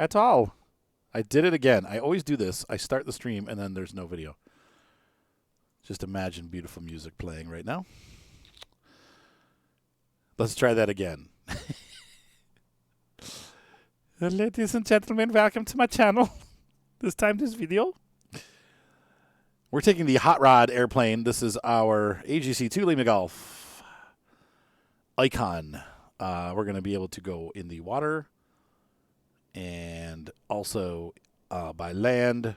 at all. I did it again. I always do this. I start the stream and then there's no video. Just imagine beautiful music playing right now. Let's try that again. Ladies and gentlemen, welcome to my channel. This time, this video. We're taking the Hot Rod airplane. This is our AGC-2 Lima Golf Icon. We're going to be able to go in the water and also by land.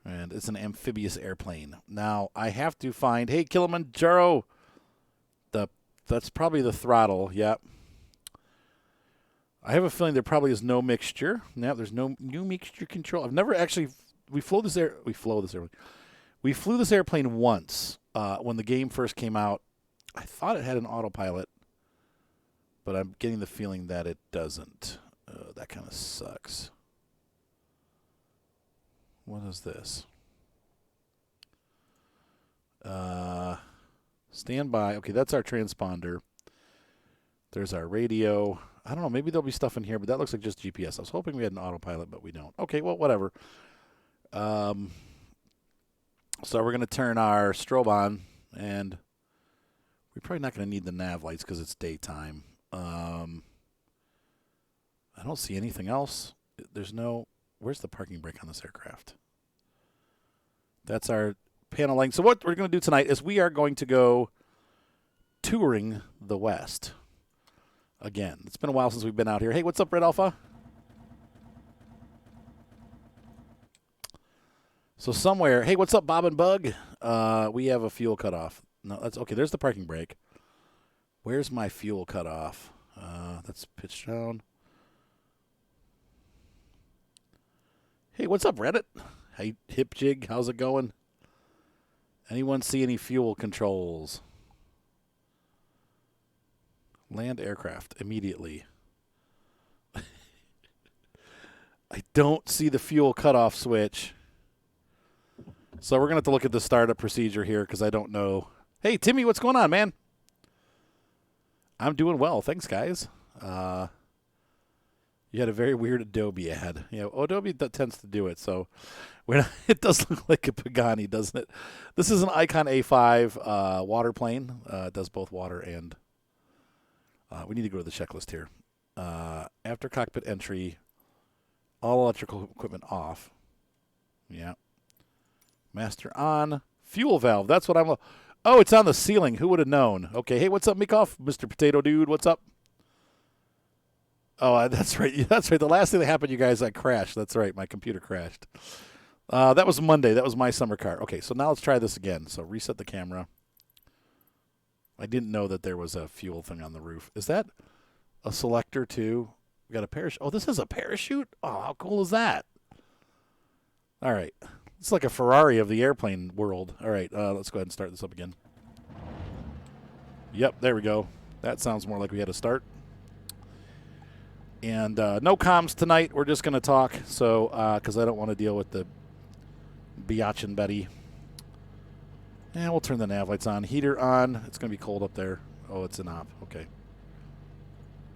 And it's an amphibious airplane. Now, I have to find... Hey, Kilimanjaro! That's probably the throttle. Yep. I have a feeling there probably is no mixture. No, there's no new mixture control. I've never actually... We flew this airplane once when the game first came out. I thought it had an autopilot, but I'm getting the feeling that it doesn't. That kind of sucks. What is this? Stand by. Okay, that's our transponder. There's our radio. I don't know. Maybe there'll be stuff in here, but that looks like just GPS. I was hoping we had an autopilot, but we don't. Okay, well, whatever. So we're going to turn our strobe on, and we're probably not going to need the nav lights because it's daytime. I don't see anything else. There's no... Where's the parking brake on this aircraft? That's our panel lighting. So what we're going to do tonight is we are going to go touring the West. Again, it's been a while since we've been out here. Hey, what's up, Red Alpha? So somewhere, hey, what's up, Bob and Bug? We have a fuel cutoff. No, that's okay. There's the parking brake. Where's my fuel cutoff? That's pitched down. Hey, what's up, Reddit? Hey, Hip Jig, how's it going? Anyone see any fuel controls? Land aircraft immediately. I don't see the fuel cutoff switch. So we're going to have to look at the startup procedure here because I don't know. Hey, Timmy, what's going on, man? I'm doing well. Thanks, guys. You had a very weird Adobe ad. You know, Adobe tends to do it, so it does look like a Pagani, doesn't it? This is an Icon A5 water plane. It does both water and... we need to go to the checklist here. After cockpit entry, all electrical equipment off. Yeah. Master on. Fuel valve. That's what I'm... Oh, it's on the ceiling. Who would have known? Okay. Hey, what's up, Mikoff? Mr. Potato Dude, what's up? Oh, that's right. That's right. The last thing that happened, you guys, I crashed. That's right. My computer crashed. That was Monday. That was my summer car. Okay, so now let's try this again. So reset the camera. I didn't know that there was a fuel thing on the roof. Is that a selector, too? We got a parachute. Oh, this is a parachute? Oh, how cool is that? All right. It's like a Ferrari of the airplane world. All right, let's go ahead and start this up again. Yep, there we go. That sounds more like we had a start. And no comms tonight. We're just going to talk, so because I don't want to deal with the biatch and Betty. And we'll turn the nav lights on. Heater on. It's going to be cold up there. Oh, it's an op. Okay.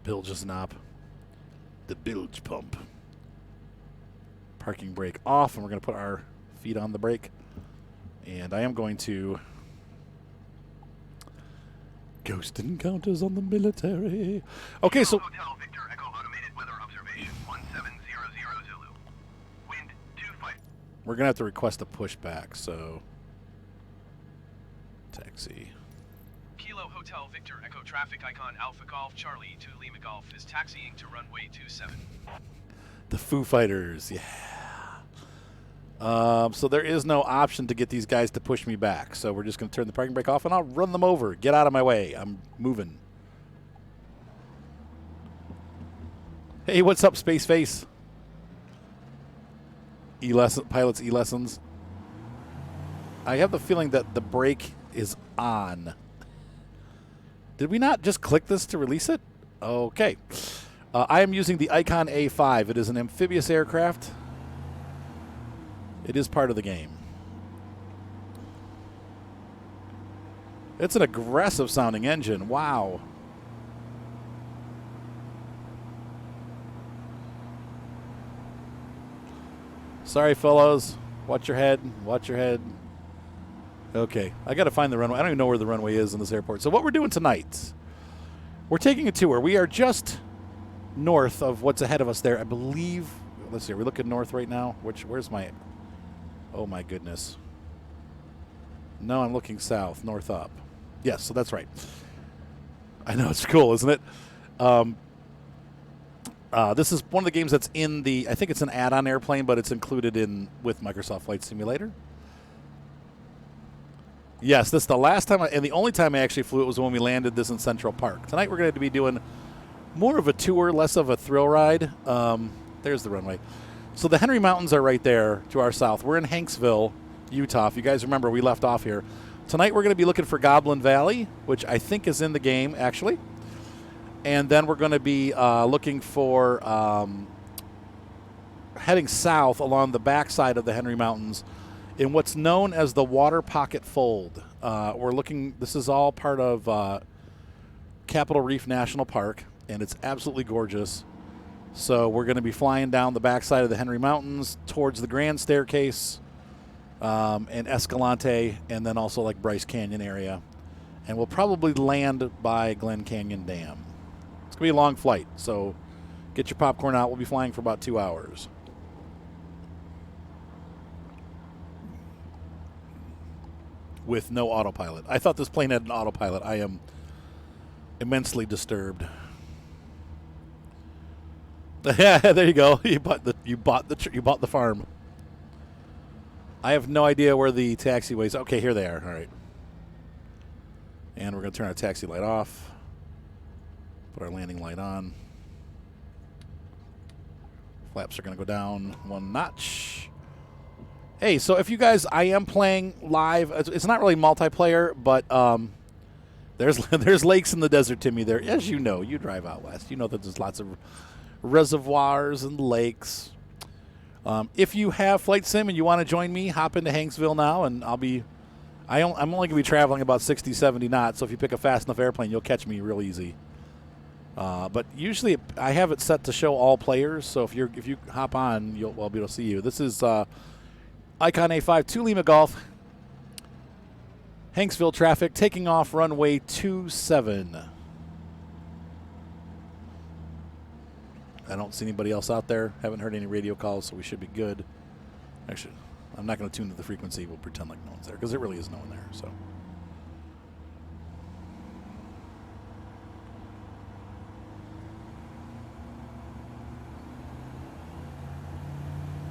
Bilge is an op. The bilge pump. Parking brake off, and we're going to put our feet on the brake. And I am going to... Ghost encounters on the military. Okay, so... Hotel Victor Echo automated weather observation 1700 Zulu. Wind 25. We're going to have to request a pushback, so... Taxi. Kilo Hotel Victor Echo traffic icon Alpha Golf Charlie to Lima Golf is taxiing to runway 27. The Foo Fighters, yeah. So there is no option to get these guys to push me back. So we're just going to turn the parking brake off, and I'll run them over. Get out of my way. I'm moving. Hey, what's up, Space Face? Pilots E-Lessons. I have the feeling that the brake is on. Did we not just click this to release it? Okay. I am using the Icon A5. It is an amphibious aircraft. It is part of the game. It's an aggressive sounding engine. Wow. Sorry, fellows. Watch your head. Watch your head. Okay, I got to find the runway. I don't even know where the runway is in this airport. So what we're doing tonight, we're taking a tour. We are just north of what's ahead of us there. I believe, let's see, are we looking north right now? Where's my, oh my goodness. No, I'm looking south, north up. Yes, so that's right. I know, it's cool, isn't it? This is one of the games that's in the, I think it's an add-on airplane, but it's included in with Microsoft Flight Simulator. Yes, this is the last time, and the only time I actually flew it was when we landed this in Central Park. Tonight we're going to be doing more of a tour, less of a thrill ride. There's the runway. So the Henry Mountains are right there to our south. We're in Hanksville, Utah. If you guys remember, we left off here. Tonight we're going to be looking for Goblin Valley, which I think is in the game, actually. And then we're going to be looking for heading south along the backside of the Henry Mountains in what's known as the Waterpocket Fold. We're looking, this is all part of Capitol Reef National Park, and it's absolutely gorgeous. So we're going to be flying down the backside of the Henry Mountains towards the Grand Staircase and Escalante, and then also like Bryce Canyon area. And we'll probably land by Glen Canyon Dam. It's going to be a long flight, so get your popcorn out. We'll be flying for about 2 hours. With no autopilot. I thought this plane had an autopilot. I am immensely disturbed. Yeah, there you go. You bought the farm. I have no idea where the taxiways. Okay, here they are. All right. And we're going to turn our taxi light off. Put our landing light on. Flaps are going to go down 1 notch. Hey, so if you guys, I am playing live. It's not really multiplayer, but there's lakes in the desert, Timmy. There, as you know, you drive out west. You know that there's lots of reservoirs and lakes. If you have Flight Sim and you want to join me, hop into Hanksville now, and I'm only going to be traveling about 60, 70 knots. So if you pick a fast enough airplane, you'll catch me real easy. But usually I have it set to show all players. So if you hop on, I'll be able to see you. This is Icon A5 to Lima Golf. Hanksville traffic taking off runway 27. I don't see anybody else out there. Haven't heard any radio calls, so we should be good. Actually, I'm not going to tune to the frequency. We'll pretend like no one's there because there really is no one there. So.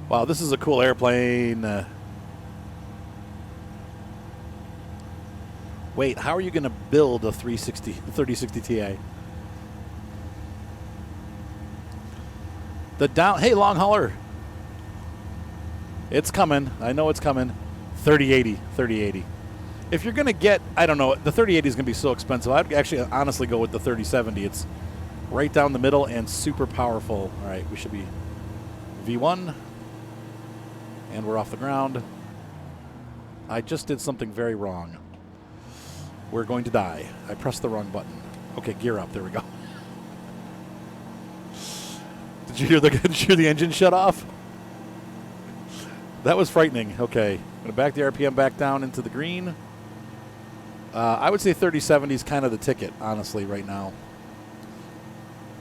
Wow, this is a cool airplane. Wait, how are you going to build a 3060 Ti? Hey, long hauler. It's coming. I know it's coming. 3080. If you're going to get, I don't know, the 3080 is going to be so expensive. I'd actually honestly go with the 3070. It's right down the middle and super powerful. All right, we should be V1. And we're off the ground. I just did something very wrong. We're going to die. I pressed the wrong button. Okay, gear up. There we go. Did you hear the engine shut off? That was frightening. Okay, I'm going to back the RPM back down into the green. I would say 3070 is kind of the ticket, honestly, right now.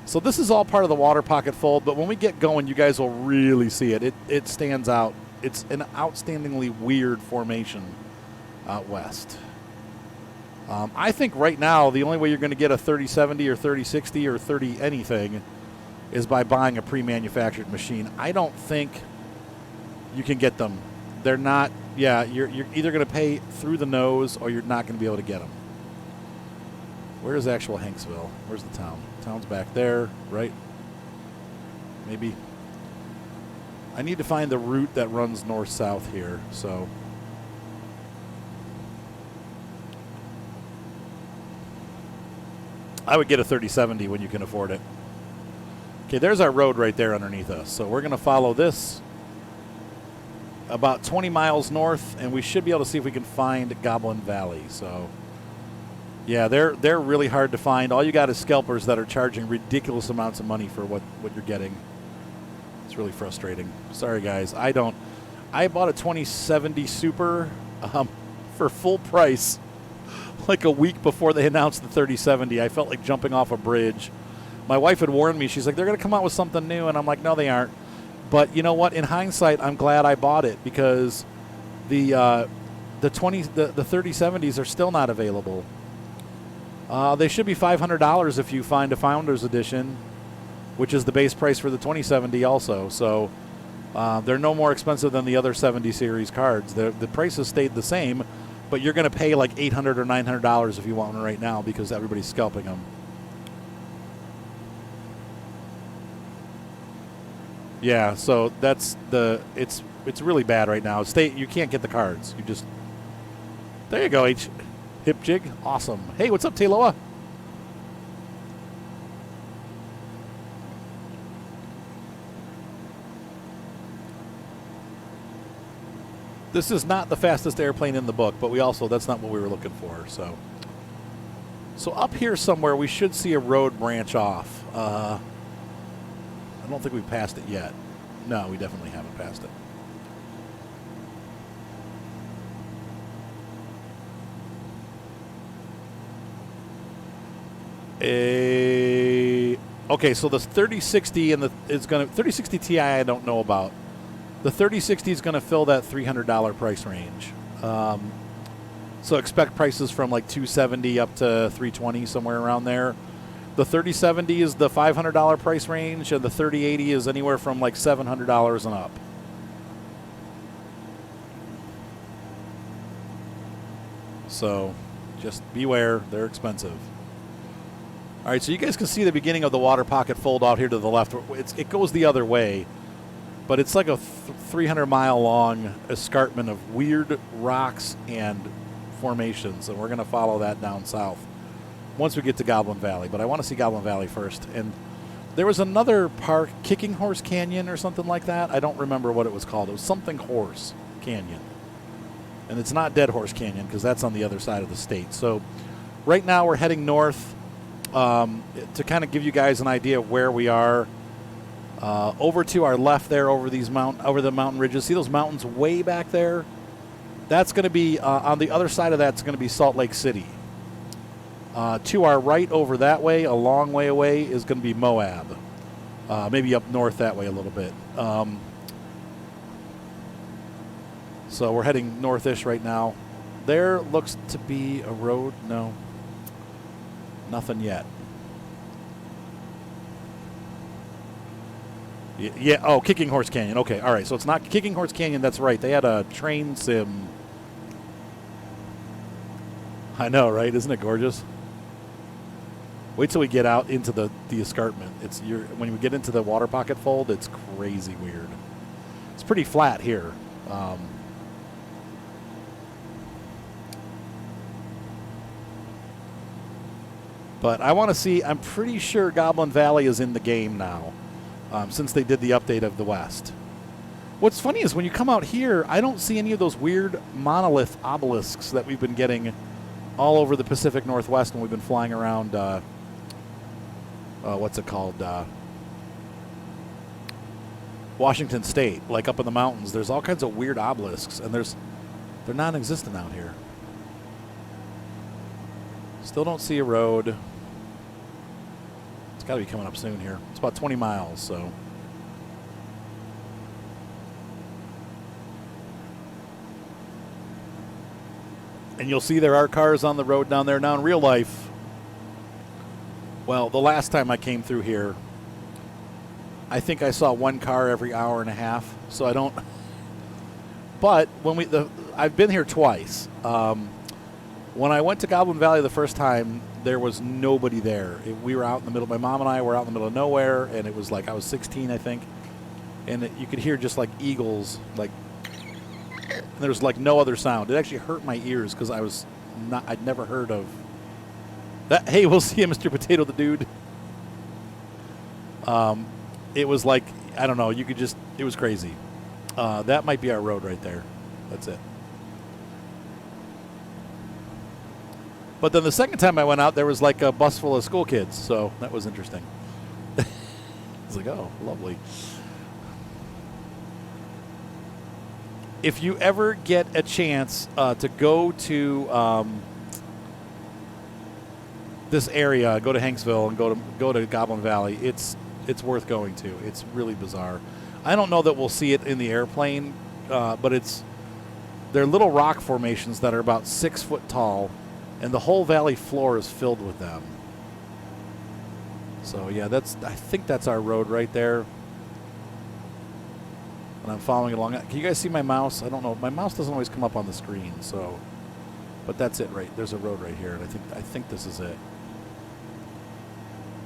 So this is all part of the Waterpocket Fold, but when we get going, you guys will really see it. It stands out. It's an outstandingly weird formation out west. I think right now the only way you're going to get a 3070 or 3060 or 30 anything is by buying a pre-manufactured machine. I don't think you can get them. They're not. Yeah, you're either going to pay through the nose or you're not going to be able to get them. Where's actual Hanksville? Where's the town? Town's back there, right? Maybe. I need to find the route that runs north-south here, so. I would get a 3070 when you can afford it. Okay, there's our road right there underneath us. So we're going to follow this about 20 miles north, and we should be able to see if we can find Goblin Valley. So, yeah, they're really hard to find. All you got is scalpers that are charging ridiculous amounts of money for what you're getting. It's It's really frustrating. Sorry, guys. I bought a 2070 Super for full price like a week before they announced the 3070. I felt like jumping off a bridge. My wife had warned me. She's like, they're going to come out with something new. And I'm like, no, they aren't. But you know what? In hindsight, I'm glad I bought it because the 3070s are still not available. They should be $500 if you find a Founders Edition, which is the base price for the 2070 also. So they're no more expensive than the other 70 series cards. The prices stayed the same, but you're going to pay like $800 or $900 if you want one right now because everybody's scalping them. Yeah, so that's it's really bad right now. You can't get the cards. You just there you go. Hip jig, awesome. Hey, what's up, Tayloa? This is not the fastest airplane in the book, but that's not what we were looking for. So up here somewhere, we should see a road branch off. I don't think we've passed it yet. No, we definitely haven't passed it. Okay, so the 3060 and 3060 Ti I don't know about. The 3060 is going to fill that $300 price range. So expect prices from like $270 up to $320, somewhere around there. The 3070 is the $500 price range, and the 3080 is anywhere from like $700 and up. So just beware, they're expensive. All right, so you guys can see the beginning of the Waterpocket fold out here to the left. It goes the other way, but it's like a 300-mile long escarpment of weird rocks and formations, and we're going to follow that down south once we get to Goblin Valley. But I want to see Goblin Valley first. And there was another park, Kicking Horse Canyon or something like that. I don't remember what it was called. It was something Horse Canyon. And it's not Dead Horse Canyon because that's on the other side of the state. So right now we're heading north to kind of give you guys an idea of where we are. Over to our left there, over the mountain ridges. See those mountains way back there? That's going to be on the other side of that's going to be Salt Lake City. To our right over that way, a long way away, is going to be Moab. Maybe up north that way a little bit. So we're heading northish right now. There looks to be a road. No. Nothing yet. Yeah. Oh, Kicking Horse Canyon. Okay. All right. So it's not Kicking Horse Canyon. That's right. They had a train sim. I know, right? Isn't it gorgeous? Wait till we get out into the escarpment. When we get into the Waterpocket fold, it's crazy weird. It's pretty flat here. But I want to see. I'm pretty sure Goblin Valley is in the game now. Since they did the update of the West. What's funny is when you come out here, I don't see any of those weird monolith obelisks that we've been getting all over the Pacific Northwest when we've been flying around, what's it called? Washington State, like up in the mountains. There's all kinds of weird obelisks, and they're non-existent out here. Still don't see a road. It's got to be coming up soon here. It's about 20 miles, so. And you'll see there are cars on the road down there. Now in real life, well, the last time I came through here, I think I saw one car every hour and a half, so I don't. But I've been here twice. When I went to Goblin Valley the first time, there was nobody there. We were out in the middle. My mom and I were out in the middle of nowhere, and it was like I was 16, I think. And you could hear just like eagles, like, and there was like no other sound. It actually hurt my ears because I'd never heard of that. Hey, we'll see you, Mr. Potato the Dude. It was like, I don't know, it was crazy. That might be our road right there. That's it. But then the second time I went out, there was like a bus full of school kids, so that was interesting. I was like, oh, lovely. if you ever get a chance to go to this area, go to Hanksville and go to Goblin Valley, it's worth going to. It's really bizarre. I don't know that we'll see it in the airplane, but they're little rock formations that are about 6 foot tall, and the whole valley floor is filled with them. So yeah, I think that's our road right there. And I'm following along. Can you guys see my mouse? I don't know. My mouse doesn't always come up on the screen, so. But that's it, right? There's a road right here, and I think this is it.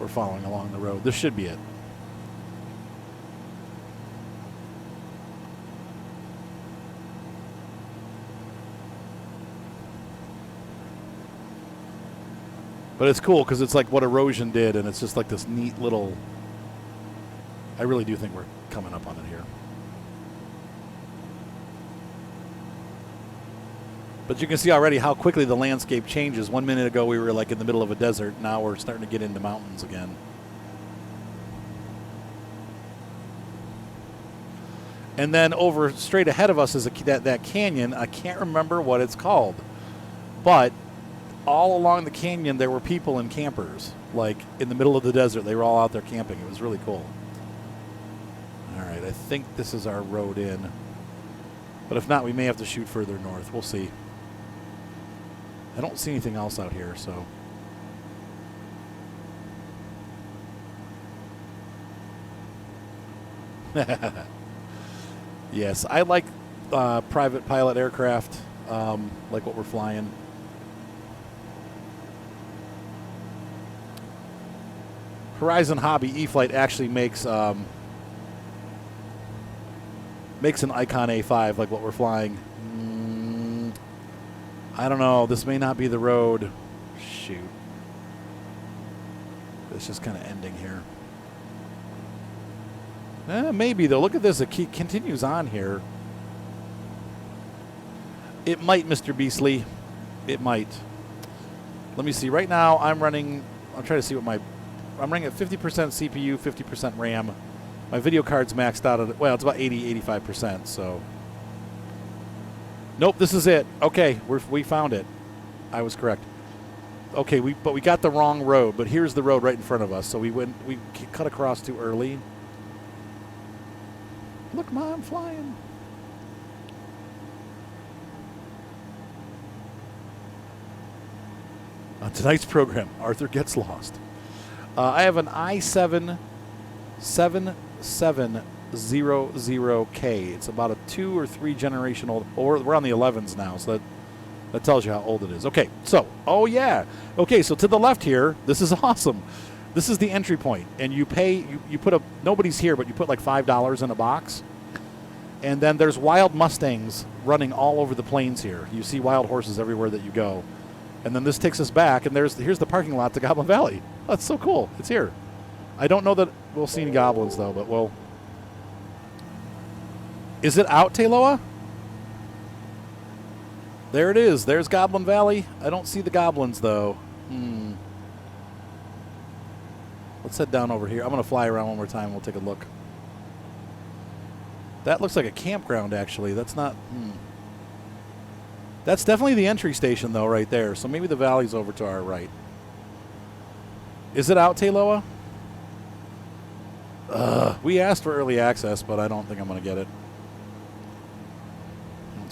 We're following along the road. This should be it. But it's cool because it's like what erosion did, and it's just like this neat little. I really do think we're coming up on it here. But you can see already how quickly the landscape changes. 1 minute ago we were like in the middle of a desert. Now we're starting to get into mountains again. And then over straight ahead of us is that canyon. I can't remember what it's called. But all along the canyon there were people and campers. Like in the middle of the desert. They were all out there camping. It was really cool. All right, I think this is our road in. But if not, we may have to shoot further north. We'll see. I don't see anything else out here, so. Yes, I like private pilot aircraft, like what we're flying. Horizon Hobby E-Flight actually makes an Icon A5 like what we're flying. I don't know. This may not be the road. Shoot. It's just kind of ending here. Maybe, though. Look at this. It continues on here. It might, Mr. Beastly. It might. Let me see. Right now, I'm running. I'll try to see what I'm running at 50% CPU, 50% RAM. My video card's maxed out at, well, it's about 85%, so. Nope, this is it. Okay, we found it. I was correct. Okay, but we got the wrong road, but here's the road right in front of us. So we cut across too early. Look, Mom, I'm flying. On tonight's program, Arthur gets lost. I have an i7 7700K. It's about a 2 or 3 generation old. Well, we're on the 11s now, so that tells you how old it is. Okay, so, oh yeah. Okay, so to the left here, this is awesome. This is the entry point, and you pay, you put nobody's here, but you put like $5 in a box. And then there's wild Mustangs running all over the plains here. You see wild horses everywhere that you go. And then this takes us back, and here's the parking lot to Goblin Valley. That's so cool. It's here. I don't know that we'll see any goblins, though, but we'll. Is it out, Taloa? There it is. There's Goblin Valley. I don't see the goblins, though. Let's head down over here. I'm going to fly around one more time. We'll take a look. That looks like a campground, actually. That's not. That's definitely the entry station, though, right there. So maybe the valley's over to our right. Is it out, Taloa? We asked for early access, but I don't think I'm going to get it.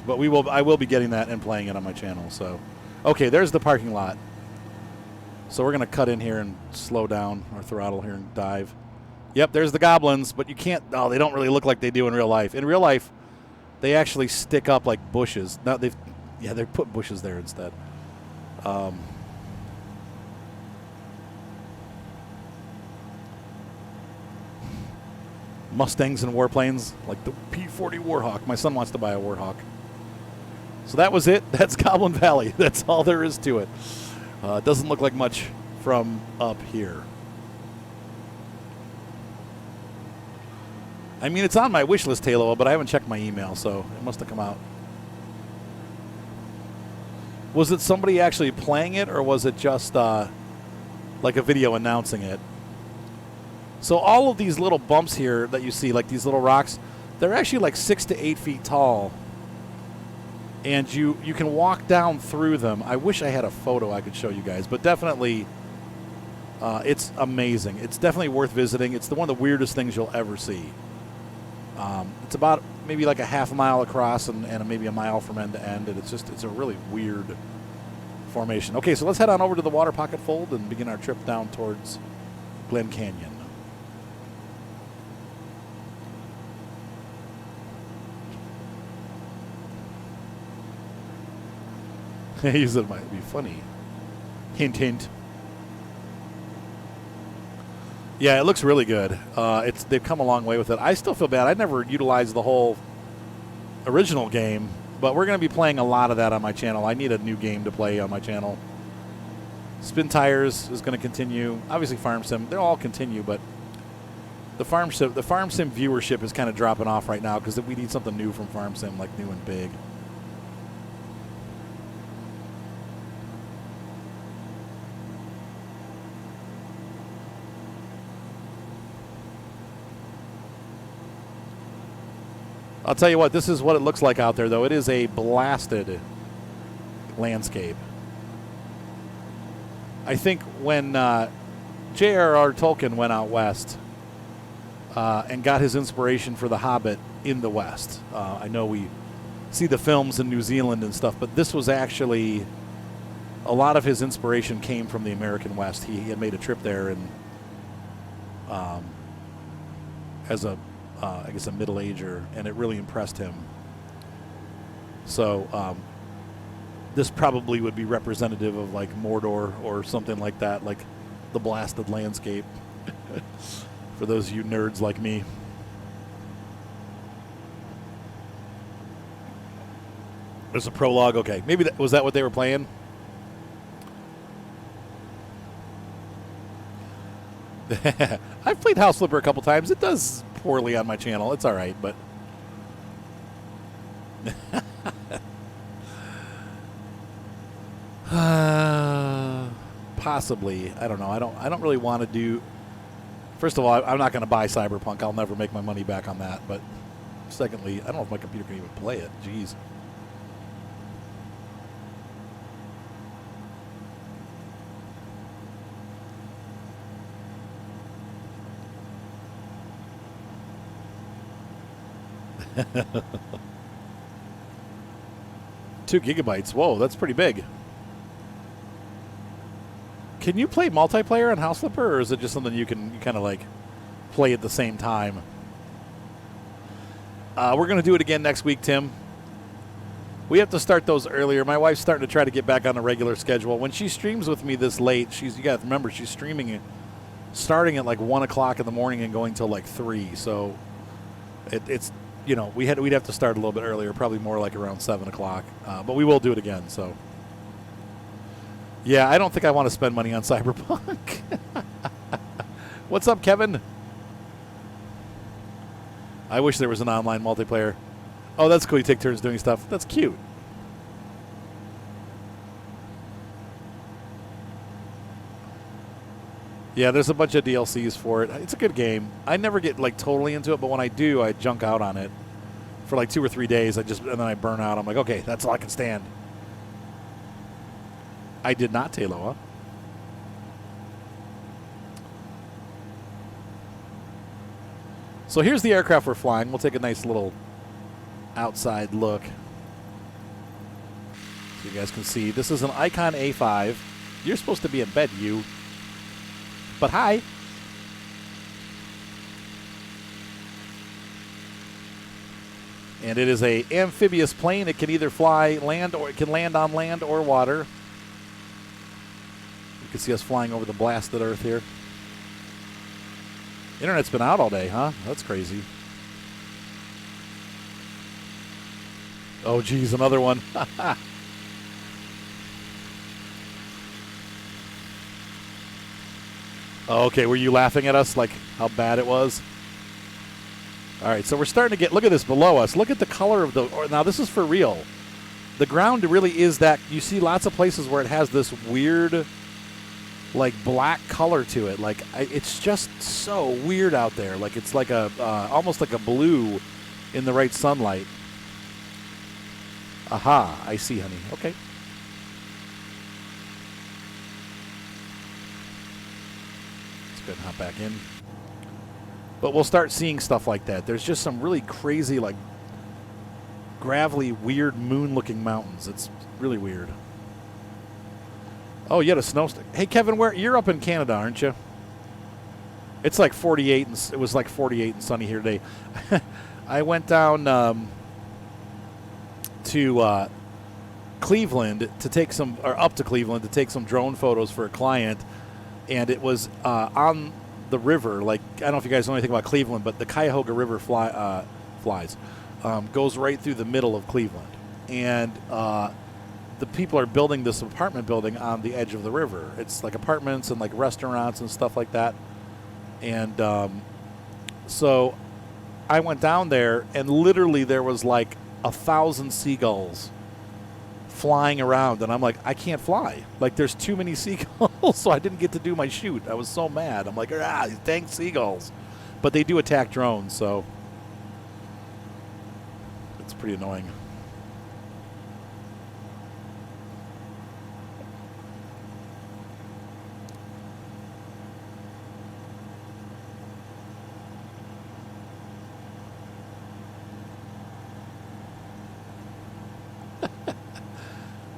But I will be getting that and playing it on my channel. So, okay, there's the parking lot. So we're going to cut in here and slow down our throttle here and dive. Yep, there's the goblins, but you can't. Oh, they don't really look like they do in real life. In real life, they actually stick up like bushes. Now they put bushes there instead. Mustangs and warplanes, like the P-40 Warhawk. My son wants to buy a Warhawk. So that was it. That's Goblin Valley. That's all there is to it. It doesn't look like much from up here. I mean, it's on my wish list, Taloa, but I haven't checked my email, so it must have come out. Was it somebody actually playing it, or was it just like a video announcing it? So all of these little bumps here that you see, like these little rocks, they're actually like 6 to 8 feet tall. and you can walk down through them. I wish I had a photo I could show you guys, but definitely it's amazing. It's definitely worth visiting. It's one of the weirdest things you'll ever see. It's about maybe like a half a mile across and maybe a mile from end to end, and it's a really weird formation. Okay, so let's head on over to the Waterpocket Fold and begin our trip down towards Glen Canyon. He said it might be funny. Hint, hint. Yeah, it looks really good. They've come a long way with it. I still feel bad. I never utilized the whole original game, but we're going to be playing a lot of that on my channel. I need a new game to play on my channel. Spin Tires is going to continue. Obviously, Farm Sim. They'll all continue, but the Farm Sim viewership is kind of dropping off right now because we need something new from Farm Sim, like new and big. I'll tell you what, this is what it looks like out there, though. It is a blasted landscape. I think when J.R.R. Tolkien went out west and got his inspiration for The Hobbit in the West. I know we see the films in New Zealand and stuff, but this was actually a lot of his inspiration came from the American West. He had made a trip there and as a I guess a middle-ager, and it really impressed him. So this probably would be representative of like Mordor or something like that, like the blasted landscape for those of you nerds like me. There's a prologue. Okay, maybe was that what they were playing? I've played House Flipper a couple times. It does poorly on my channel. It's all right, but possibly. I don't know. I don't really want to do. First of all, I'm not going to buy Cyberpunk. I'll never make my money back on that. But secondly, I don't know if my computer can even play it. Jeez. Two gigabytes. Whoa, that's pretty big. Can you play multiplayer on House Flipper, or is it just something you kind of like play at the same time? We're going to do it again next week, Tim. We have to start those earlier. My wife's starting to try to get back on a regular schedule. When she streams with me this late, you got to remember, she's streaming starting at like 1 o'clock in the morning and going till like 3. So it's you know, we'd have to start a little bit earlier, probably more like around 7 o'clock. But we will do it again. So, yeah, I don't think I want to spend money on Cyberpunk. What's up, Kevin? I wish there was an online multiplayer. Oh, that's cool. You take turns doing stuff. That's cute. Yeah, there's a bunch of DLCs for it. It's a good game. I never get like totally into it, but when I do, I junk out on it for like 2 or 3 days. And then I burn out. I'm like, okay, that's all I can stand. I did not, Tayloa. So here's the aircraft we're flying. We'll take a nice little outside look so you guys can see. This is an Icon A5. You're supposed to be in bed, you. But hi. And it is a amphibious plane. It can either fly land or it can land on land or water. You can see us flying over the blasted earth here. Internet's been out all day, huh? That's crazy. Oh, geez, another one. Oh, okay, were you laughing at us, like how bad it was? All right, so we're starting to get, look at this below us. Look at the color of now this is for real. The ground really is that, you see lots of places where it has this weird, like black color to it. Like, it's just so weird out there. Like, it's like almost like a blue in the right sunlight. Aha, I see, honey. Okay. Let's go ahead and hop back in. But we'll start seeing stuff like that. There's just some really crazy, like, gravelly, weird moon-looking mountains. It's really weird. Oh, you had a snowstorm. Hey, Kevin, you're up in Canada, aren't you? It's like 48, and it was like 48 and sunny here today. I went down to Cleveland to take some, or up to Cleveland to take some drone photos for a client, and it was on the river. Like, I don't know if you guys know anything about Cleveland, but the Cuyahoga River goes right through the middle of Cleveland, and the people are building this apartment building on the edge of the river. It's like apartments and like restaurants and stuff like that. And so I went down there, and literally there was like 1,000 seagulls flying around, and I'm like, I can't fly. Like, there's too many seagulls, so I didn't get to do my shoot. I was so mad. I'm like, these dang seagulls. But they do attack drones, so it's pretty annoying.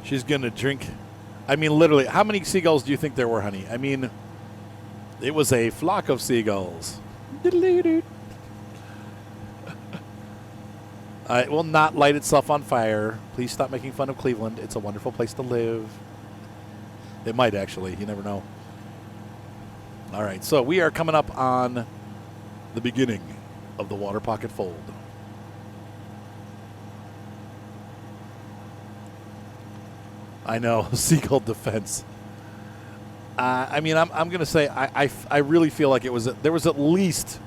She's going to drink. I mean, literally, how many seagulls do you think there were, honey? I mean, it was a flock of seagulls. It will not light itself on fire. Please stop making fun of Cleveland. It's a wonderful place to live. It might, actually. You never know. All right, so we are coming up on the beginning of the Waterpocket Fold. I know, seagull defense. I mean, I'm going to say I really feel like there was at least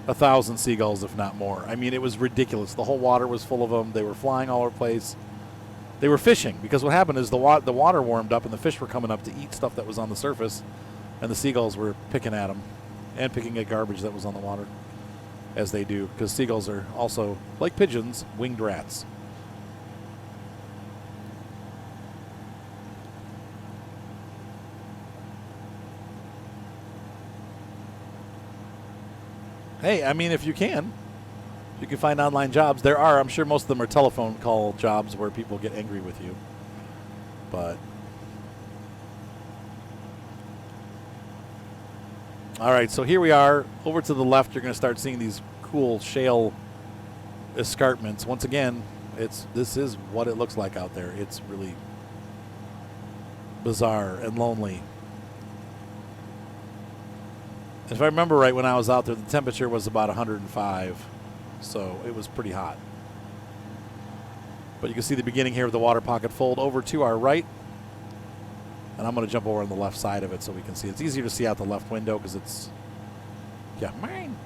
1,000 seagulls, if not more. I mean, it was ridiculous. The whole water was full of them. They were flying all over the place. They were fishing, because what happened is the water warmed up and the fish were coming up to eat stuff that was on the surface, and the seagulls were picking at them and picking at garbage that was on the water, as they do, because seagulls are also, like pigeons, winged rats. Hey, I mean, if you can find online jobs. There are. I'm sure most of them are telephone call jobs where people get angry with you. But all right, so here we are. Over to the left, you're going to start seeing these cool shale escarpments. Once again, this is what it looks like out there. It's really bizarre and lonely. If I remember right, when I was out there, the temperature was about 105, so it was pretty hot. But you can see the beginning here of the Waterpocket Fold over to our right. And I'm going to jump over on the left side of it so we can see. It's easier to see out the left window because it's, yeah, mine.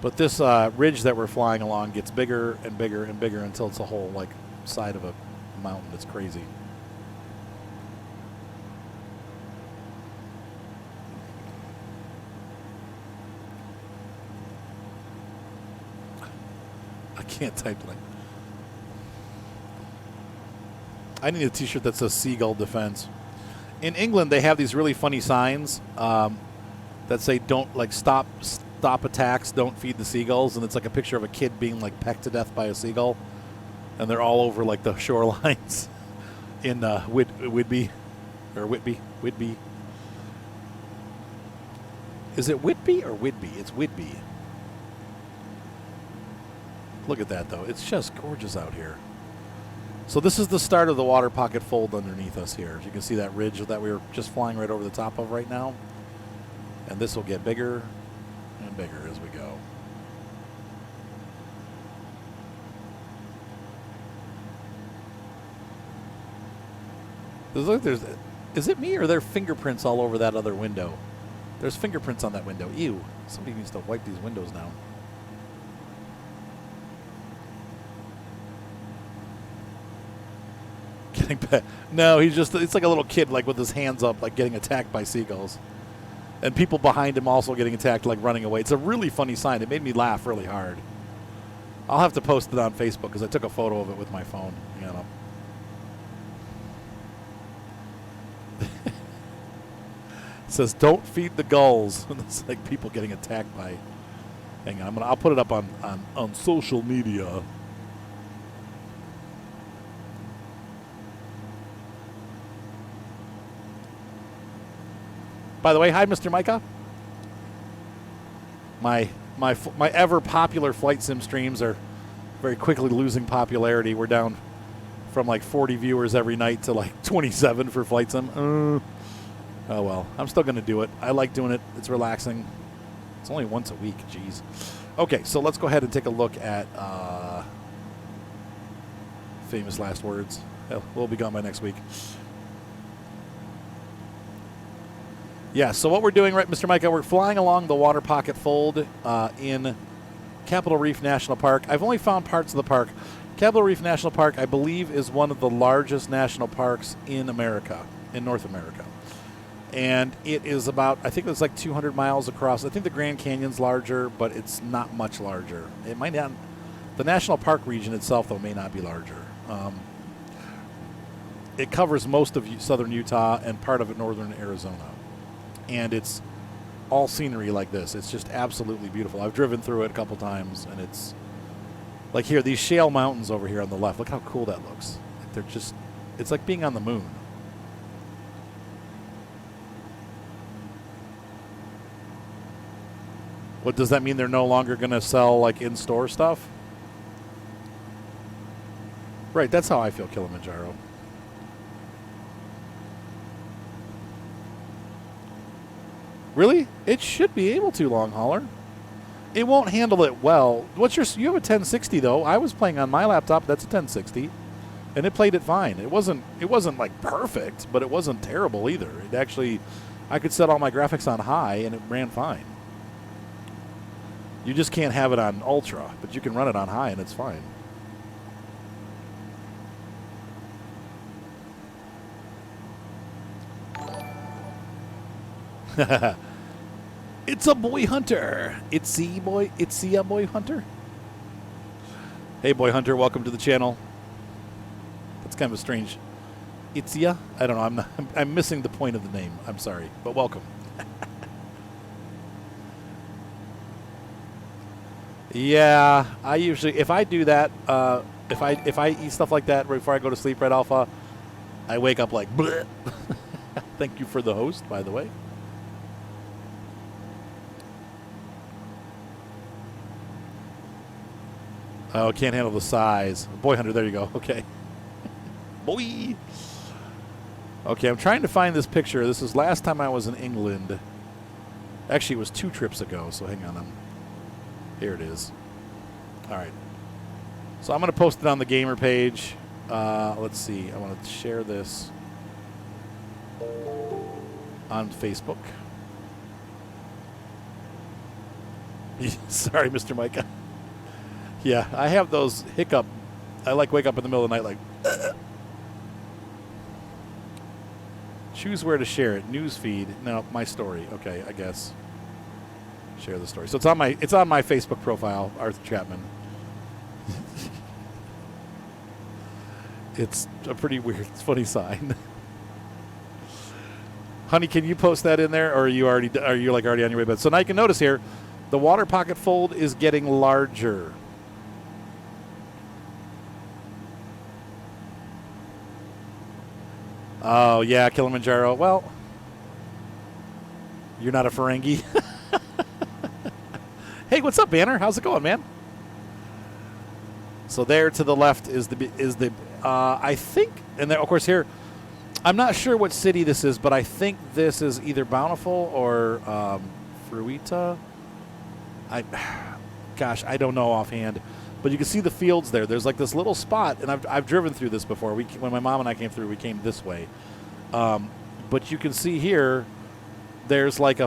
But this ridge that we're flying along gets bigger and bigger and bigger until it's a whole, like, side of a mountain. It's crazy. I can't type like. I need a T-shirt that says Seagull Defense. In England, they have these really funny signs that say "Don't like stop attacks, don't feed the seagulls," and it's like a picture of a kid being like pecked to death by a seagull, and they're all over like the shorelines in Whitby. Is it Whitby or Whitby? It's Whitby. Look at that, though. It's just gorgeous out here. So this is the start of the Waterpocket Fold underneath us here. As you can see that ridge that we were just flying right over the top of right now. And this will get bigger and bigger as we go. Is it me or are there fingerprints all over that other window? There's fingerprints on that window. Ew. Somebody needs to wipe these windows down. No, it's like a little kid, like with his hands up, like getting attacked by seagulls. And people behind him also getting attacked, like running away. It's a really funny sign. It made me laugh really hard. I'll have to post it on Facebook because I took a photo of it with my phone. You know. It says, "Don't feed the gulls." And it's like people getting attacked by. Hang on, I'll put it up on social media. By the way, hi, Mr. Micah. My ever popular flight sim streams are very quickly losing popularity. We're down from like 40 viewers every night to like 27 for flight sim. Oh well, I'm still going to do it. I like doing it. It's relaxing. It's only once a week. Jeez. Okay, so let's go ahead and take a look at famous last words. We'll be gone by next week. Yeah, so what we're doing, right, Mr. Micah, we're flying along the Waterpocket Fold in Capitol Reef National Park. I've only found parts of the park. Capitol Reef National Park, I believe, is one of the largest national parks in America, in North America. And it is about, I think it's like 200 miles across. I think the Grand Canyon's larger, but it's not much larger. It might not, the national park region itself, though, may not be larger. It covers most of southern Utah and part of northern Arizona. And it's all scenery like this. It's just absolutely beautiful. I've driven through it a couple times, and it's like here, these shale mountains over here on the left. Look how cool that looks. They're just, it's like being on the moon. What does that mean? They're no longer going to sell like in-store stuff? Right, that's how I feel, Kilimanjaro. Really? It should be able to, long hauler. It won't handle it well. What's your? You have a 1060 though. I was playing on my laptop. That's a 1060, and it played it fine. It wasn't like perfect, but it wasn't terrible either. It actually, I could set all my graphics on high, and it ran fine. You just can't have it on ultra, but you can run it on high, and it's fine. It's a boy hunter. It's a boy hunter. Hey, boy hunter, welcome to the channel. That's kind of a strange. It's ya. I don't know. I'm missing the point of the name. I'm sorry, but welcome. Yeah, I usually, if I do that, if I eat stuff like that before I go to sleep, Red Alpha, I wake up like bleh. Thank you for the host, by the way. Oh, can't handle the size. Boy hunter, there you go. Okay. Boy. Okay, I'm trying to find this picture. This is last time I was in England. Actually, it was 2 trips ago, so hang on. Here it is. All right. So I'm going to post it on the gamer page. Let's see. I want to share this on Facebook. Sorry, Mr. Micah. Yeah, I have those hiccup. I like wake up in the middle of the night like. Choose where to share it. News feed. No, my story. Okay, I guess. Share the story. So it's on my Facebook profile, Arthur Chapman. It's a pretty weird, funny sign. Honey, can you post that in there, or are you already on your way? But so now you can notice here, the Waterpocket Fold is getting larger. Oh yeah, Kilimanjaro. Well, you're not a Ferengi. Hey, what's up, Banner? How's it going, man? So there to the left is the I think, and then of course here, I'm not sure what city this is, but I think this is either Bountiful or Fruita. Gosh, I don't know offhand, but you can see the fields there. There's like this little spot, and I've driven through this before. When my mom and I came through, we came this way, but you can see here, there's like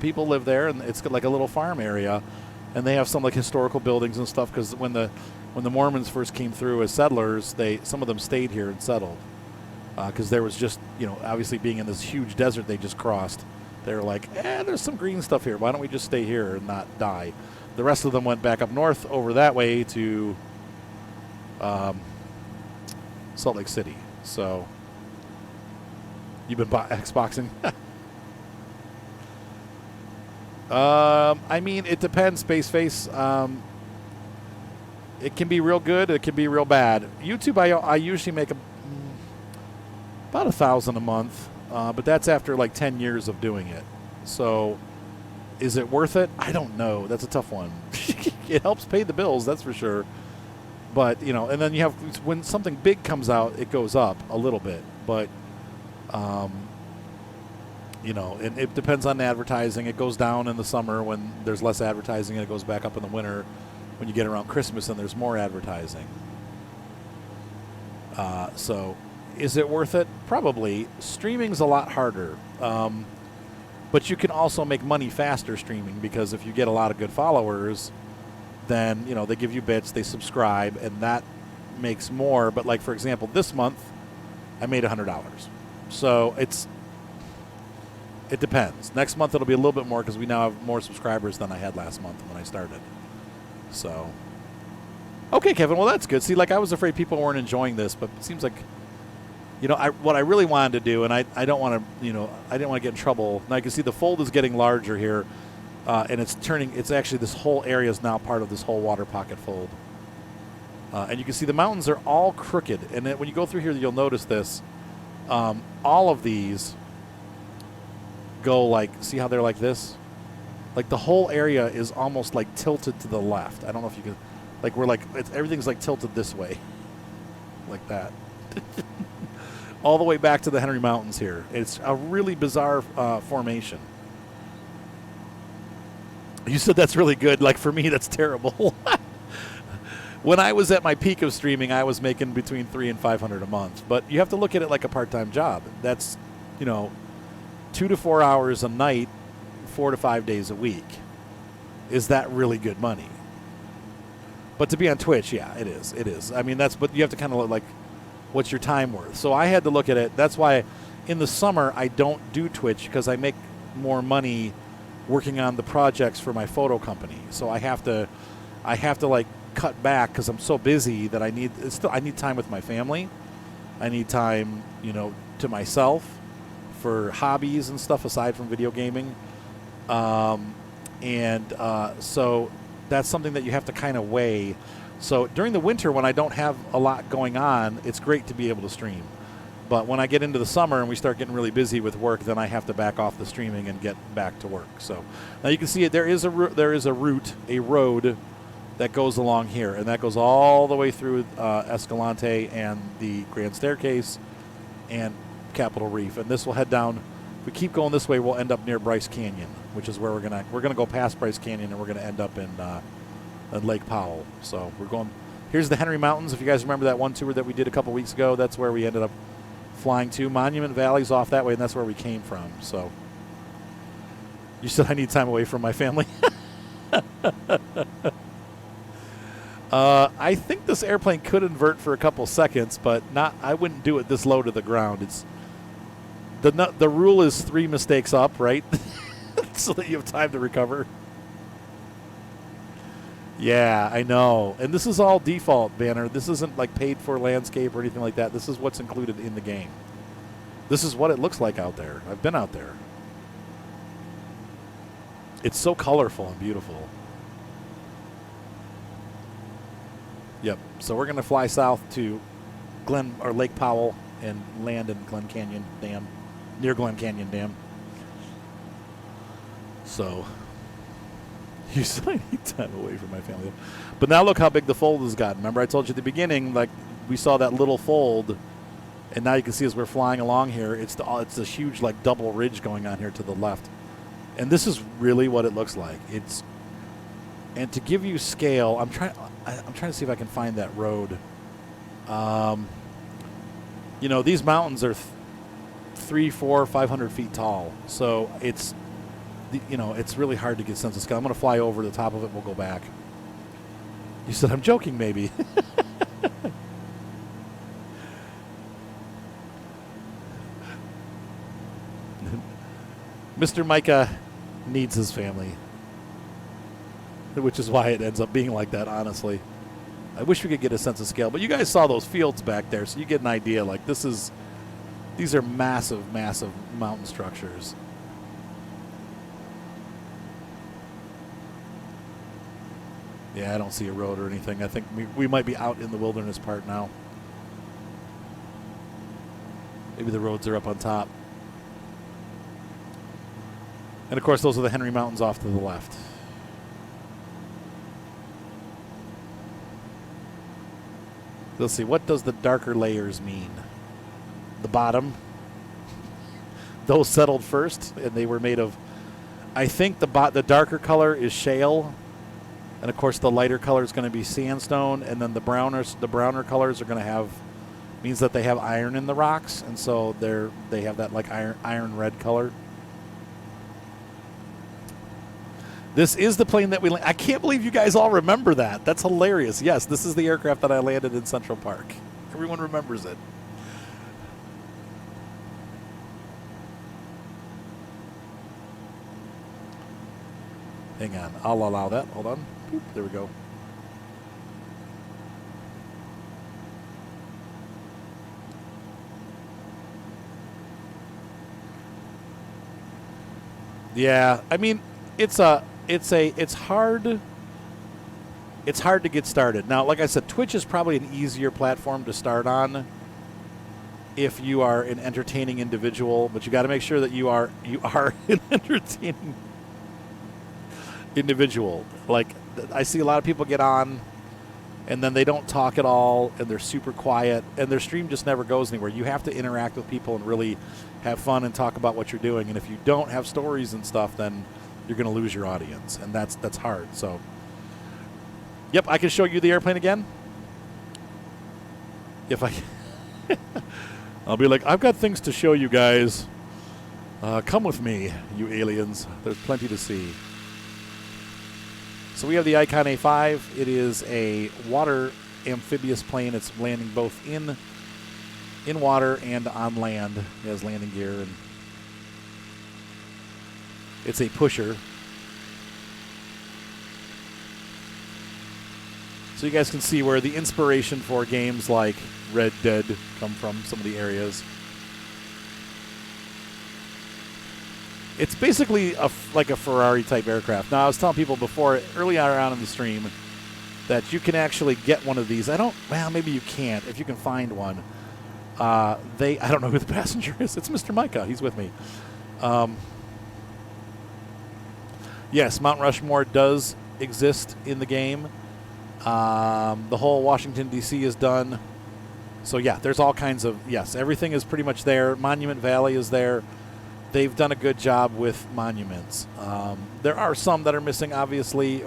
people live there, and it's like a little farm area, and they have some like historical buildings and stuff. Because when the Mormons first came through as settlers, some of them stayed here and settled, because there was just obviously being in this huge desert they just crossed, They're like, there's some green stuff here. Why don't we just stay here and not die? The rest of them went back up north over that way to Salt Lake City. So you've been Xboxing? I mean, it depends, Spaceface. It can be real good. It can be real bad. YouTube, I usually make about $1,000 a month, but that's after like 10 years of doing it. So is it worth it? I don't know. That's a tough one. It helps pay the bills, that's for sure. But, you know, and then you have, when something big comes out, it goes up a little bit. But, you know, and it depends on the advertising. It goes down in the summer when there's less advertising, and it goes back up in the winter when you get around Christmas and there's more advertising. So is it worth it? Probably. Streaming's a lot harder. But you can also make money faster streaming, because if you get a lot of good followers, then, you know, they give you bits, they subscribe, and that makes more. But, like, for example, this month I made $100. So it depends. Next month it'll be a little bit more, because we now have more subscribers than I had last month when I started. So, okay, Kevin, well, that's good. See, like, I was afraid people weren't enjoying this, but it seems like, you know, what I really wanted to do, and I don't want to, you know, I didn't want to get in trouble. Now you can see the fold is getting larger here, and it's actually, this whole area is now part of this whole Waterpocket fold. And you can see the mountains are all crooked. And then when you go through here, you'll notice this. All of these go like, see how they're like this? Like, the whole area is almost like tilted to the left. I don't know if you can, like, we're like, everything's like tilted this way. Like that. All the way back to the Henry Mountains here. It's a really bizarre formation. You said that's really good. Like, for me, that's terrible. When I was at my peak of streaming, I was making between $300 and $500 a month. But you have to look at it like a part-time job. That's, you know, 2 to 4 hours a night, 4 to 5 days a week. Is that really good money? But to be on Twitch, yeah, it is. It is. I mean, but you have to kind of look like, what's your time worth? So I had to look at it. That's why in the summer I don't do Twitch, because I make more money working on the projects for my photo company. So I have to like cut back, because I'm so busy that I need time with my family. I need time, you know, to myself for hobbies and stuff aside from video gaming. So that's something that you have to kind of weigh. So during the winter, when I don't have a lot going on, it's great to be able to stream. But when I get into the summer and we start getting really busy with work, then I have to back off the streaming and get back to work. So now you can see it. There is a road that goes along here, and that goes all the way through Escalante and the Grand Staircase and Capitol Reef. And this will head down. If we keep going this way, we'll end up near Bryce Canyon, which is where we're gonna go past Bryce Canyon, and we're gonna end up in Lake Powell. So we're going. Here's the Henry Mountains. If you guys remember that one tour that we did a couple weeks ago, that's where we ended up flying to. Monument Valley's off that way, and that's where we came from. So you said I need time away from my family. I think this airplane could invert for a couple seconds, but not. I wouldn't do it this low to the ground. It's the rule is 3 mistakes up, right? So that you have time to recover. Yeah, I know. And this is all default, Banner. This isn't like paid for landscape or anything like that. This is what's included in the game. This is what it looks like out there. I've been out there. It's so colorful and beautiful. Yep. So we're going to fly south to Lake Powell and land in Glen Canyon Dam, near Glen Canyon Dam. So you said I need time away from my family. But now look how big the fold has gotten. Remember I told you at the beginning, like, we saw that little fold, and now you can see as we're flying along here, it's this huge, like, double ridge going on here to the left. And this is really what it looks like. And to give you scale, I'm trying to see if I can find that road. You know, these mountains are 300, 400, 500 feet tall, so it's really hard to get a sense of scale. I'm going to fly over the top of it. We'll go back. You said I'm joking, maybe. Mr. Micah needs his family, which is why it ends up being like that, honestly. I wish we could get a sense of scale, but you guys saw those fields back there, so you get an idea. Like, these are massive, massive mountain structures. Yeah, I don't see a road or anything. I think we might be out in the wilderness part now. Maybe the roads are up on top. And, of course, those are the Henry Mountains off to the left. Let's see. What does the darker layers mean? The bottom. Those settled first, and they were made of, I think the darker color is shale. And, of course, the lighter color is going to be sandstone. And then the browner colors are going to have, means that they have iron in the rocks. And so they have that, like, iron red color. This is the plane that we landed. I can't believe you guys all remember that. That's hilarious. Yes, this is the aircraft that I landed in Central Park. Everyone remembers it. Hang on. I'll allow that. Hold on. Boop, there we go. Yeah, I mean, it's hard to get started. Now, like I said, Twitch is probably an easier platform to start on if you are an entertaining individual, but you got to make sure that you are an entertaining individual. Like, I see a lot of people get on and then they don't talk at all and they're super quiet and their stream just never goes anywhere. You have to interact with people and really have fun and talk about what you're doing. And if you don't have stories and stuff, then you're going to lose your audience, and that's hard. So, yep, I can show you the airplane again. If I, I'll be like, I've got things to show you guys. Come with me, you aliens. There's plenty to see. So we have the Icon A5. It is a water amphibious plane. It's landing both in water and on land. It has landing gear, and it's a pusher. So you guys can see where the inspiration for games like Red Dead come from, some of the areas. It's basically like a Ferrari-type aircraft. Now, I was telling people before, early on in the stream, that you can actually get one of these. Well, maybe you can't if you can find one. I don't know who the passenger is. It's Mr. Micah. He's with me. Yes, Mount Rushmore does exist in the game. The whole Washington, D.C. is done. So, yeah, there's all kinds of, yes, everything is pretty much there. Monument Valley is there. They've done a good job with monuments. There are some that are missing, obviously,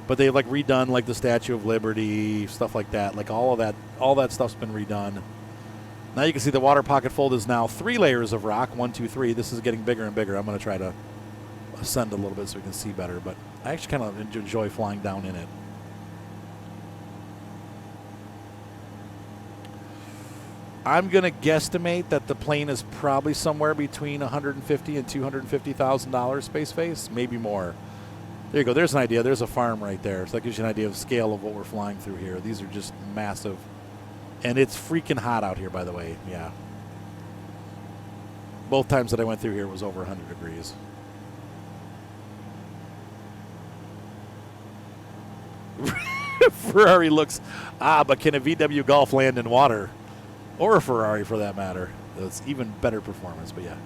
but they've, like, redone, like, the Statue of Liberty, stuff like that. Like, all that stuff's been redone. Now you can see the Waterpocket fold is now 3 layers of rock. 1, 2, 3. This is getting bigger and bigger. I'm going to try to ascend a little bit so we can see better, but I actually kind of enjoy flying down in it. I'm going to guesstimate that the plane is probably somewhere between $150,000 and $250,000 space face, maybe more. There you go. There's an idea. There's a farm right there. So that gives you an idea of scale of what we're flying through here. These are just massive. And it's freaking hot out here, by the way. Yeah. Both times that I went through here, it was over 100 degrees. Ferrari looks, but can a VW Golf land in water? Or a Ferrari, for that matter. It's even better performance, but yeah.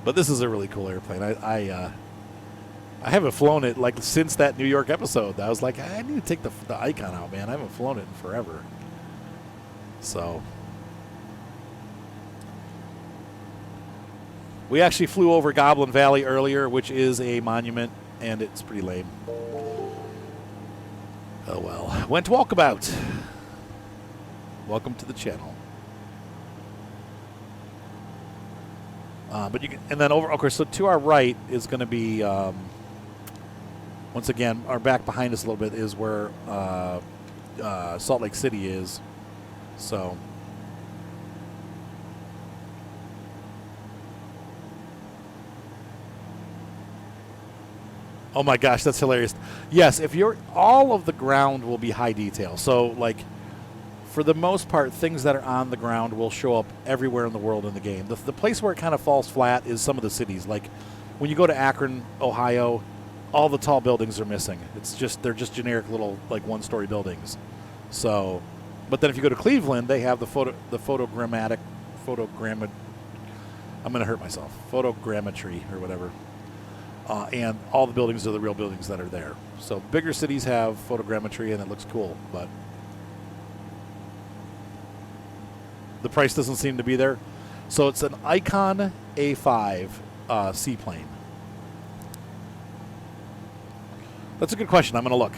But this is a really cool airplane. I haven't flown it like since that New York episode. I was like, I need to take the Icon out, man. I haven't flown it in forever. So we actually flew over Goblin Valley earlier, which is a monument, and it's pretty lame. Oh well. Went walkabout. Welcome to the channel. But you can, and then over. Okay, so to our right is going to be. Once again, our back behind us a little bit is where Salt Lake City is. So Oh my gosh, that's hilarious. Yes, if you're all of the ground will be high detail. So like for the most part, things that are on the ground will show up everywhere in the world in the game. The place where it kind of falls flat is some of the cities. Like when you go to Akron, Ohio, all the tall buildings are missing. They're just generic little like one-story buildings. So, but then if you go to Cleveland, they have the photogrammetry. I'm going to hurt myself. Photogrammetry or whatever. And all the buildings are the real buildings that are there. So bigger cities have photogrammetry, and it looks cool, but the price doesn't seem to be there. So it's an Icon A5 seaplane. That's a good question. I'm going to look.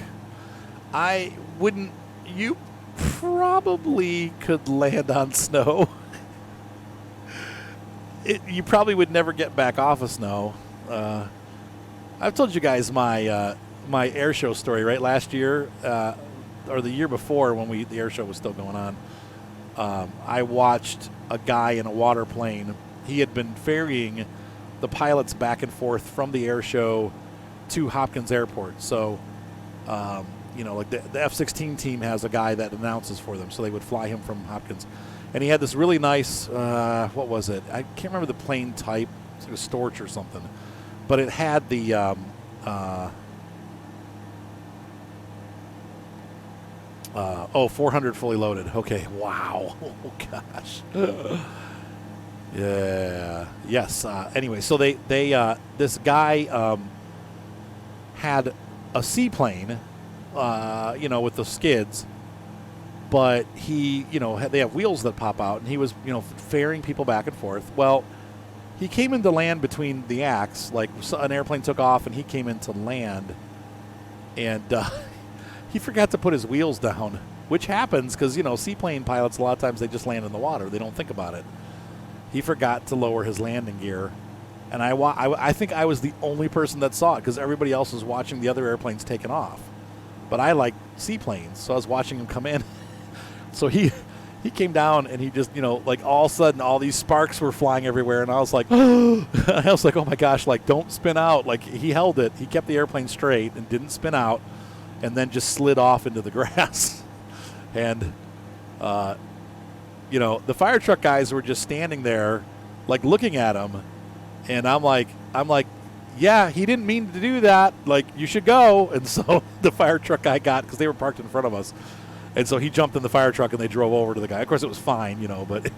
You probably could land on snow. You probably would never get back off of snow. I've told you guys my air show story, right? Last year or the year before when the air show was still going on. I watched a guy in a water plane. He had been ferrying the pilots back and forth from the air show to Hopkins Airport. So, like the F-16 team has a guy that announces for them, so they would fly him from Hopkins. And he had this really nice, what was it? I can't remember the plane type. It's like a Storch or something. But it had the 400 fully loaded. Okay, wow. Oh, gosh. Yeah. Yes. Anyway, so they this guy had a seaplane, with the skids, but they have wheels that pop out, and he was, ferrying people back and forth. Well, he came into land between the acts, like an airplane took off, and he came into land, and he forgot to put his wheels down, which happens because, seaplane pilots, a lot of times they just land in the water. They don't think about it. He forgot to lower his landing gear, and I think I was the only person that saw it because everybody else was watching the other airplanes taking off. But I like seaplanes, so I was watching him come in. So he came down, and he just, like all of a sudden, all these sparks were flying everywhere, and I was like, oh my gosh, like don't spin out. Like he held it, he kept the airplane straight and didn't spin out, and then just slid off into the grass. And the fire truck guys were just standing there, like looking at him, and I'm like, yeah, he didn't mean to do that. Like you should go. And so the fire truck guy because they were parked in front of us. And so he jumped in the fire truck, and they drove over to the guy. Of course, it was fine, but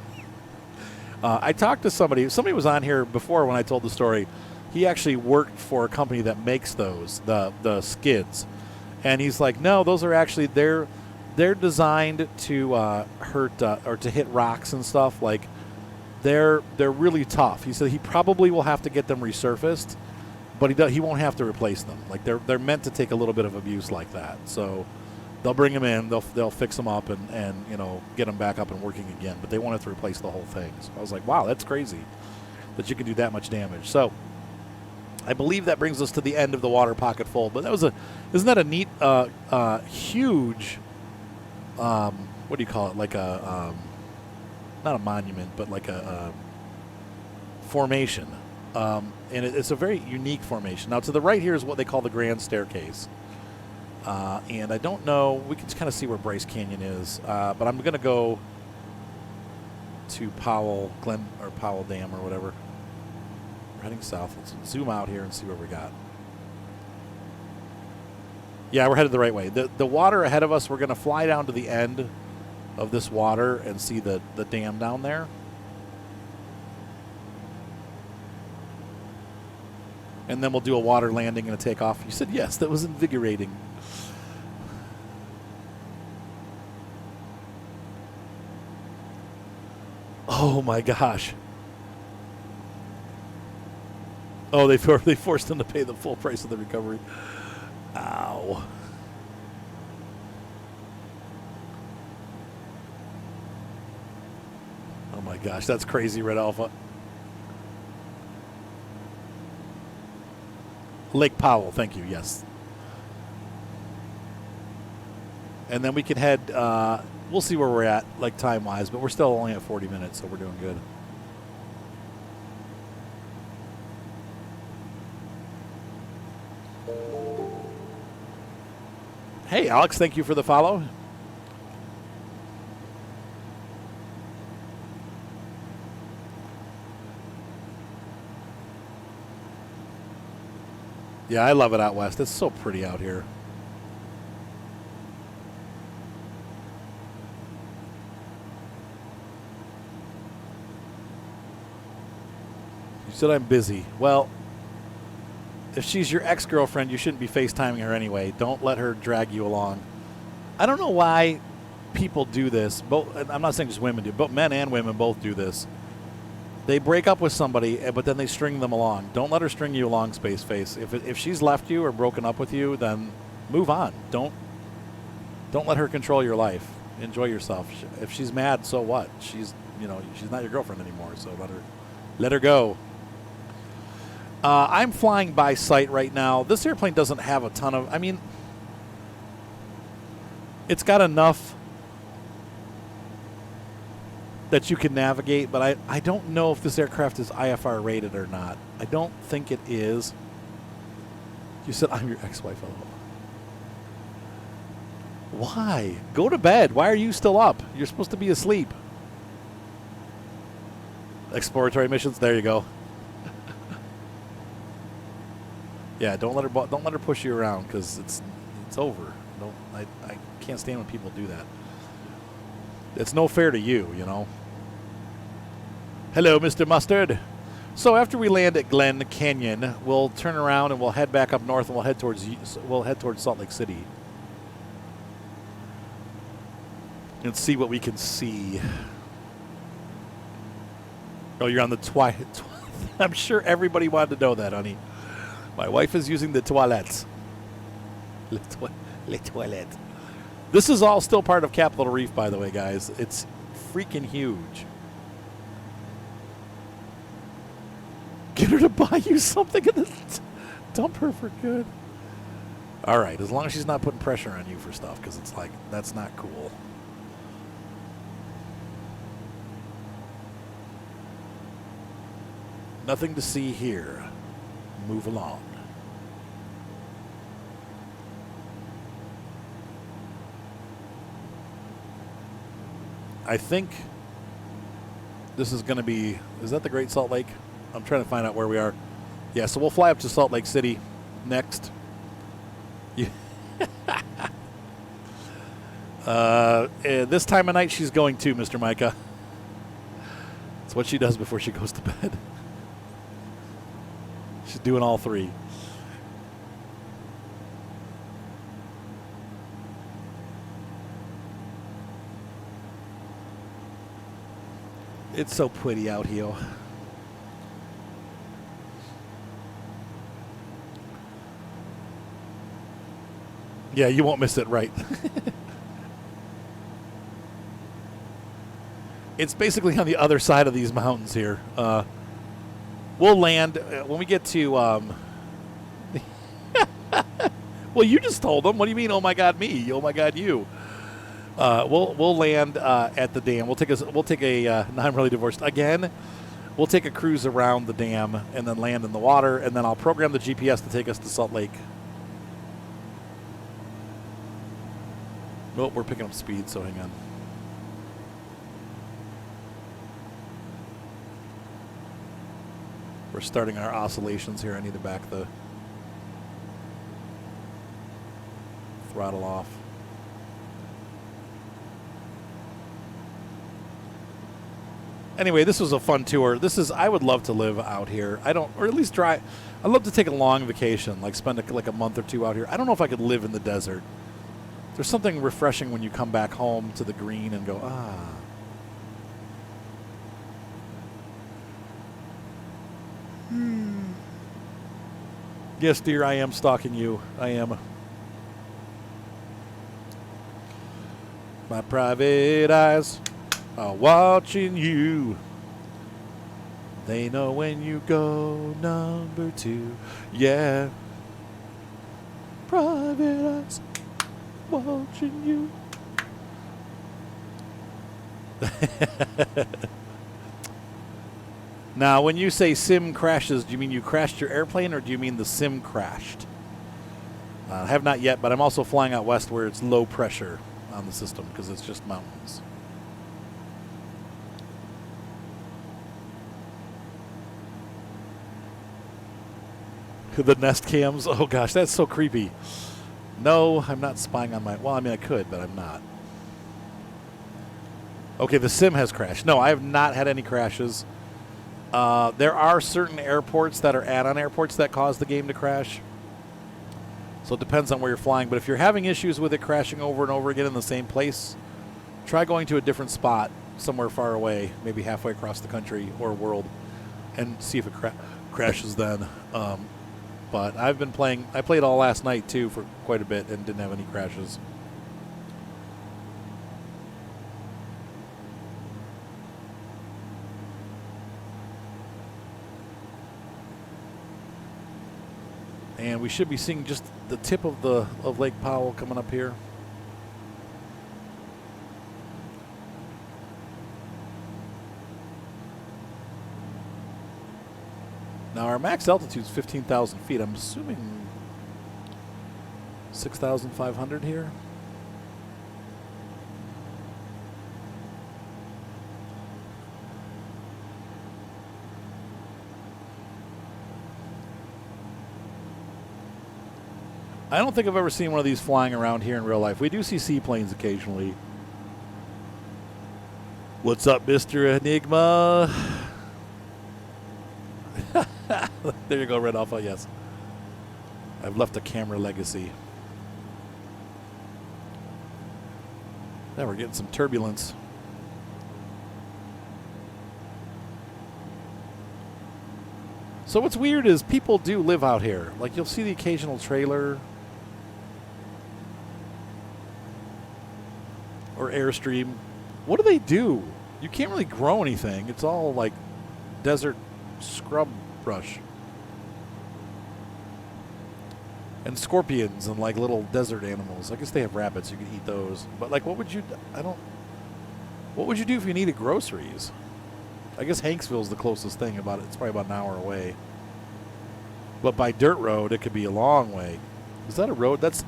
I talked to somebody. Somebody was on here before when I told the story. He actually worked for a company that makes those, the skids. And he's like, no, those are actually, they're designed to hurt or to hit rocks and stuff. Like, they're really tough. He said he probably will have to get them resurfaced, but he won't have to replace them. Like, they're meant to take a little bit of abuse like that. So they'll bring them in, they'll fix them up and get them back up and working again. But they won't have to replace the whole thing. So I was like, wow, that's crazy that you can do that much damage. So I believe that brings us to the end of the Waterpocket fold. But isn't that a neat, huge, what do you call it? Like a, not a monument, but like a formation. And it's a very unique formation. Now to the right here is what they call the Grand Staircase. And I don't know, we can kind of see where Bryce Canyon is, but I'm going to go to Powell Dam or whatever. We're heading south. Let's zoom out here and see what we got. Yeah, we're headed the right way. The water ahead of us, we're going to fly down to the end of this water and see the dam down there. And then we'll do a water landing and a takeoff. You said yes, that was invigorating. Oh my gosh. Oh, they forced him to pay the full price of the recovery. Ow. Oh my gosh, that's crazy, Red Alpha. Lake Powell, thank you, yes. And then we can head, we'll see where we're at, like time-wise, but we're still only at 40 minutes, so we're doing good. Hey, Alex, thank you for the follow. Yeah, I love it out west. It's so pretty out here. You said I'm busy. Well, if she's your ex-girlfriend, you shouldn't be FaceTiming her anyway. Don't let her drag you along. I don't know why people do this. Both, I'm not saying just women do, but men and women both do this. They break up with somebody, but then they string them along. Don't let her string you along, Space Face. If she's left you or broken up with you, then move on. Don't let her control your life. Enjoy yourself. If she's mad, so what? She's not your girlfriend anymore. So let her go. I'm flying by sight right now. This airplane doesn't have a ton of. I mean, it's got enough that you can navigate, but I don't know if this aircraft is IFR rated or not. I don't think it is. You said I'm your ex-wife. Why? Go to bed. Why are you still up? You're supposed to be asleep. Exploratory missions. There you go. Yeah, don't let her push you around because it's over. I can't stand when people do that. It's no fair to you, you know. Hello, Mr. Mustard. So after we land at Glen Canyon, we'll turn around and we'll head back up north and we'll head towards Salt Lake City and see what we can see. Oh, you're on the toilet. I'm sure everybody wanted to know that, honey. My wife is using the toilets. Le toilet. This is all still part of Capitol Reef, by the way, guys. It's freaking huge. Get her to buy you something and then dump her for good. All right, as long as she's not putting pressure on you for stuff, because it's like, that's not cool. Nothing to see here. Move along. I think this is going to be, is that the Great Salt Lake? I'm trying to find out where we are. Yeah, so we'll fly up to Salt Lake City next. This time of night she's going too, Mr. Micah. It's what she does before she goes to bed. She's doing all three. It's so pretty out here. Yeah, you won't miss it, right? It's basically on the other side of these mountains here. We'll land when we get to. Well, you just told them. What do you mean? Oh my God, me! Oh my God, you! We'll land at the dam. We'll take a. No, I'm really divorced again. We'll take a cruise around the dam and then land in the water, and then I'll program the GPS to take us to Salt Lake. Oh, we're picking up speed, so hang on. We're starting our oscillations here. I need to back the throttle off. Anyway, this was a fun tour. I would love to live out here. Or at least try. I'd love to take a long vacation, like spend like a month or two out here. I don't know if I could live in the desert. There's something refreshing when you come back home to the green and go, ah. Yes, dear, I am stalking you. I am. My private eyes are watching you. They know when you go number 2. Yeah. Private eyes watching you. Now, when you say sim crashes, do you mean you crashed your airplane or do you mean the sim crashed? I have not yet, but I'm also flying out west where it's low pressure on the system because it's just mountains. The Nest cams. Oh gosh, that's so creepy. No, I'm not spying on my... Well, I mean, I could, but I'm not. Okay, the sim has crashed. No, I have not had any crashes. There are certain airports that are add-on airports that cause the game to crash. So it depends on where you're flying. But if you're having issues with it crashing over and over again in the same place, try going to a different spot somewhere far away, maybe halfway across the country or world, and see if it crashes then. But I've been playing... I played all last night, too, for quite a bit and didn't have any crashes. And we should be seeing just the tip of Lake Powell coming up here. Now our max altitude is 15,000 feet. I'm assuming 6,500 here. I don't think I've ever seen one of these flying around here in real life. We do see seaplanes occasionally. What's up, Mr. Enigma? There you go, Red Alpha, yes. I've left a camera legacy. Now we're getting some turbulence. So what's weird is people do live out here. Like, you'll see the occasional trailer or Airstream. What do they do? You can't really grow anything. It's all like desert scrub brush. And scorpions and like little desert animals. I guess they have rabbits. You can eat those. But like, what would you... What would you do if you needed groceries? I guess Hanksville's the closest thing about it. It's probably about an hour away. But by dirt road, it could be a long way. Is that a road? That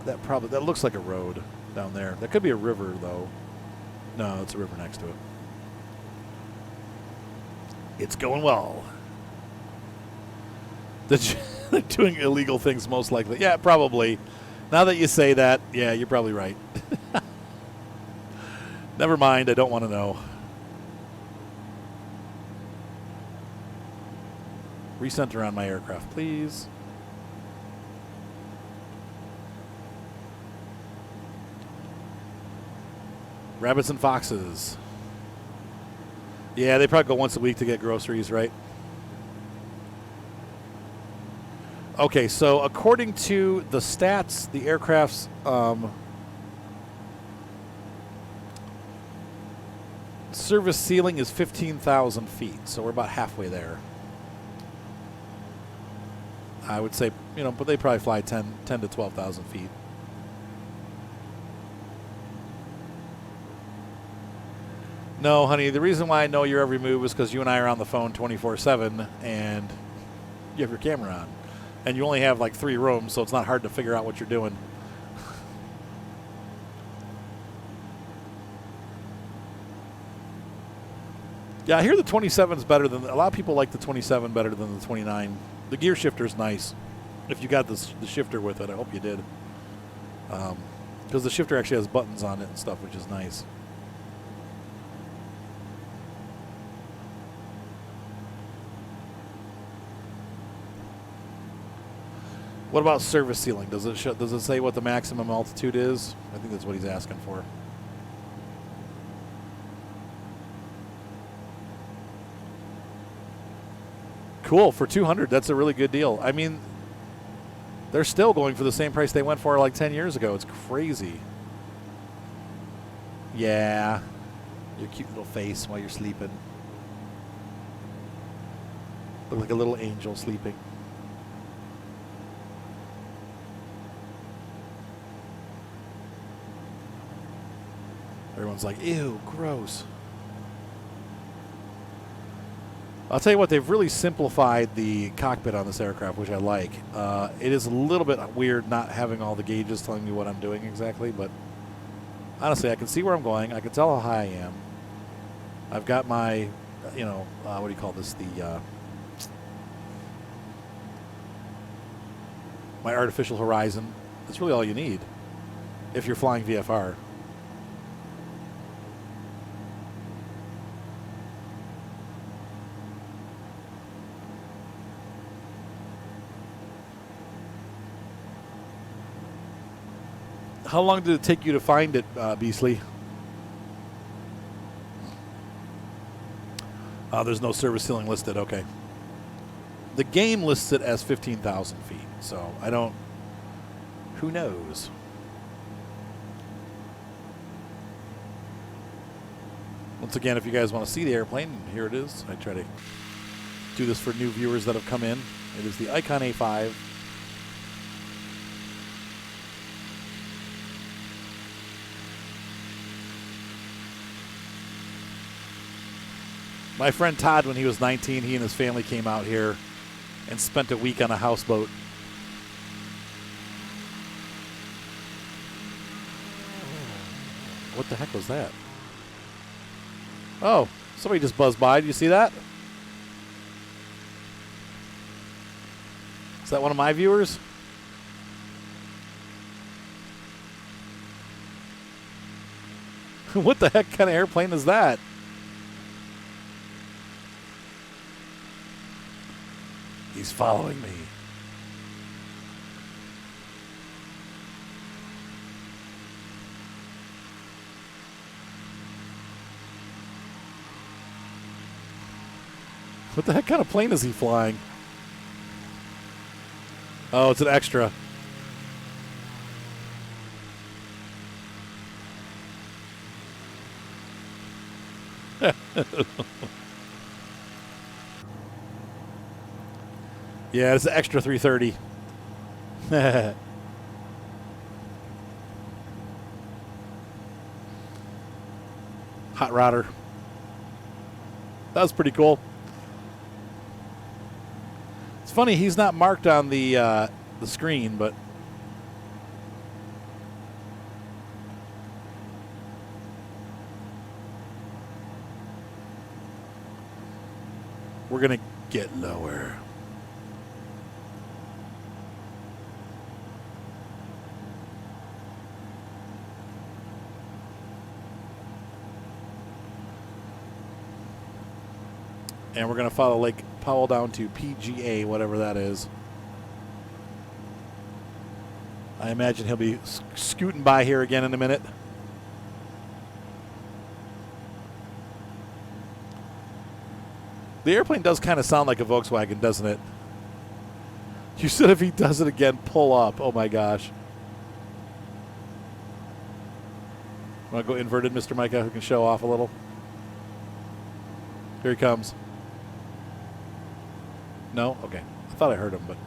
looks like a road down there. That could be a river, though. No, it's a river next to it. It's going well. They're doing illegal things, most likely. Yeah, probably. Now that you say that, yeah, you're probably right. Never mind. I don't want to know. Recenter on my aircraft, please. Rabbits and foxes. Yeah, they probably go once a week to get groceries, right? Okay, so according to the stats, the aircraft's service ceiling is 15,000 feet, so we're about halfway there. I would say, but they probably fly 10 to 12,000 feet. No, honey, the reason why I know your every move is because you and I are on the phone 24/7, and you have your camera on. And you only have like 3 rooms, so it's not hard to figure out what you're doing. Yeah, I hear the 27 is better than... A lot of people like the 27 better than the 29. The gear shifter's nice. If you got the shifter with it, I hope you did. Because the shifter actually has buttons on it and stuff, which is nice. What about service ceiling? Does it say what the maximum altitude is? I think that's what he's asking for. Cool, for 200, that's a really good deal. I mean, they're still going for the same price they went for like 10 years ago. It's crazy. Yeah. Your cute little face while you're sleeping. Look like a little angel sleeping. Everyone's like, ew, gross. I'll tell you what, they've really simplified the cockpit on this aircraft, which I like. It is a little bit weird not having all the gauges telling me what I'm doing exactly, but honestly, I can see where I'm going. I can tell how high I am. I've got my, what do you call this? My artificial horizon. That's really all you need if you're flying VFR. How long did it take you to find it, Beasley? There's no service ceiling listed. Okay. The game lists it as 15,000 feet, so I don't. Who knows? Once again, if you guys want to see the airplane, here it is. I try to do this for new viewers that have come in. It is the Icon A5. My friend Todd, when he was 19, he and his family came out here and spent a week on a houseboat. What the heck was that? Oh, somebody just buzzed by. Did you see that? Is that one of my viewers? What the heck kind of airplane is that? He's following me. What the heck kind of plane is he flying? Oh, it's an extra. Yeah, it's an extra 330. Hot rodder. That was pretty cool. It's funny, he's not marked on the screen, but we're gonna get lower. And we're going to follow Lake Powell down to PGA, whatever that is. I imagine he'll be scooting by here again in a minute. The airplane does kind of sound like a Volkswagen, doesn't it? You said if he does it again, pull up. Oh, my gosh. Want to go inverted, Mr. Micah, who can show off a little? Here he comes. No? Okay. I thought I heard him, but.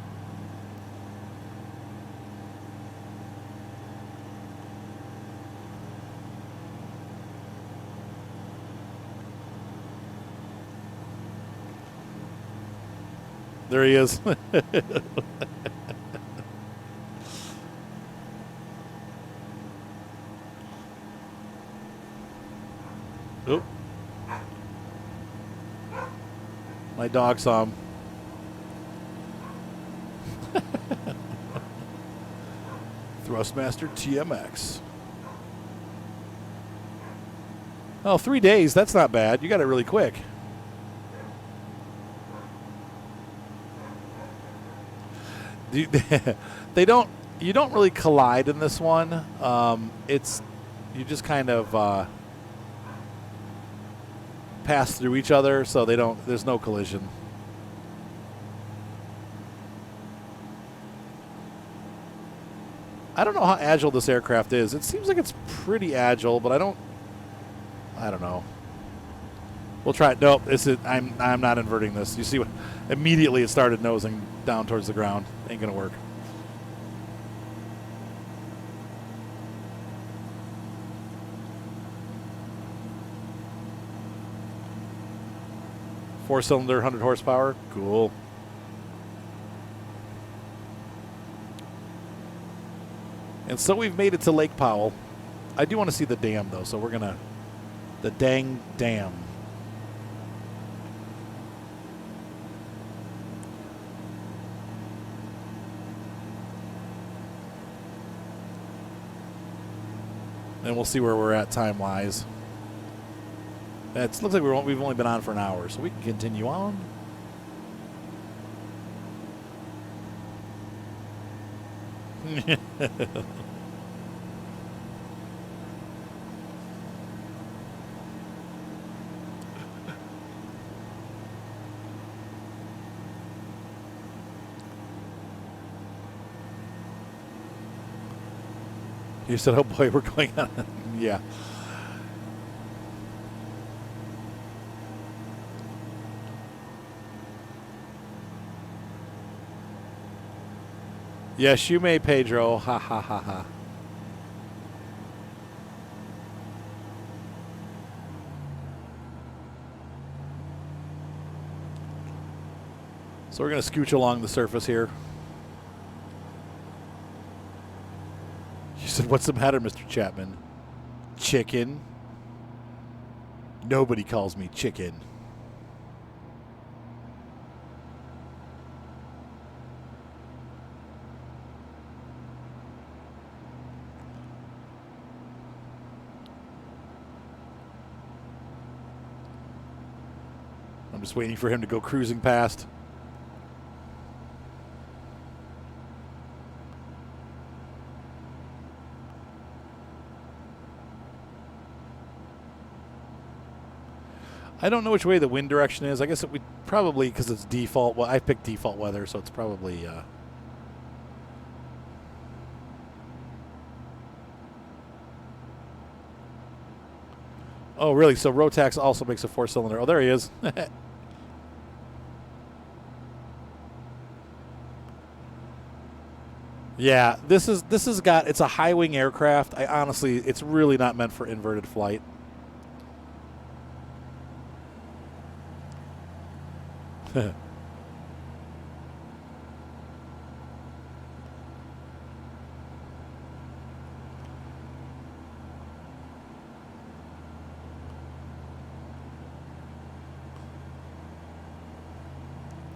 There he is. Oop. My dog saw him. Thrustmaster TMX. Oh, 3 days. That's not bad. You got it really quick. They don't. You don't really collide in this one. It's you just kind of pass through each other, so they don't. There's no collision. I don't know how agile this aircraft is. It seems like it's pretty agile, but I don't know. We'll try it. Nope, I'm not inverting this. You see what? Immediately it started nosing down towards the ground. Ain't gonna work. 4-cylinder, 100 horsepower. Cool. And so we've made it to Lake Powell. I do want to see the dam, though, so we're going to... The dang dam. And we'll see where we're at time-wise. It looks like we've only been on for an hour, so we can continue on. You said, oh boy, we're going on. Yeah. Yes, you may, Pedro. Ha ha ha ha. So we're going to scooch along the surface here. You said, what's the matter, Mr. Chapman? Chicken. Nobody calls me chicken. I'm just waiting for him to go cruising past. I don't know which way the wind direction is. I guess it would probably, because it's default. Well, I picked default weather, so it's probably... Oh, really? So Rotax also makes a 4-cylinder. Oh, there he is. Yeah, this has got... It's a high-wing aircraft. Honestly, it's really not meant for inverted flight.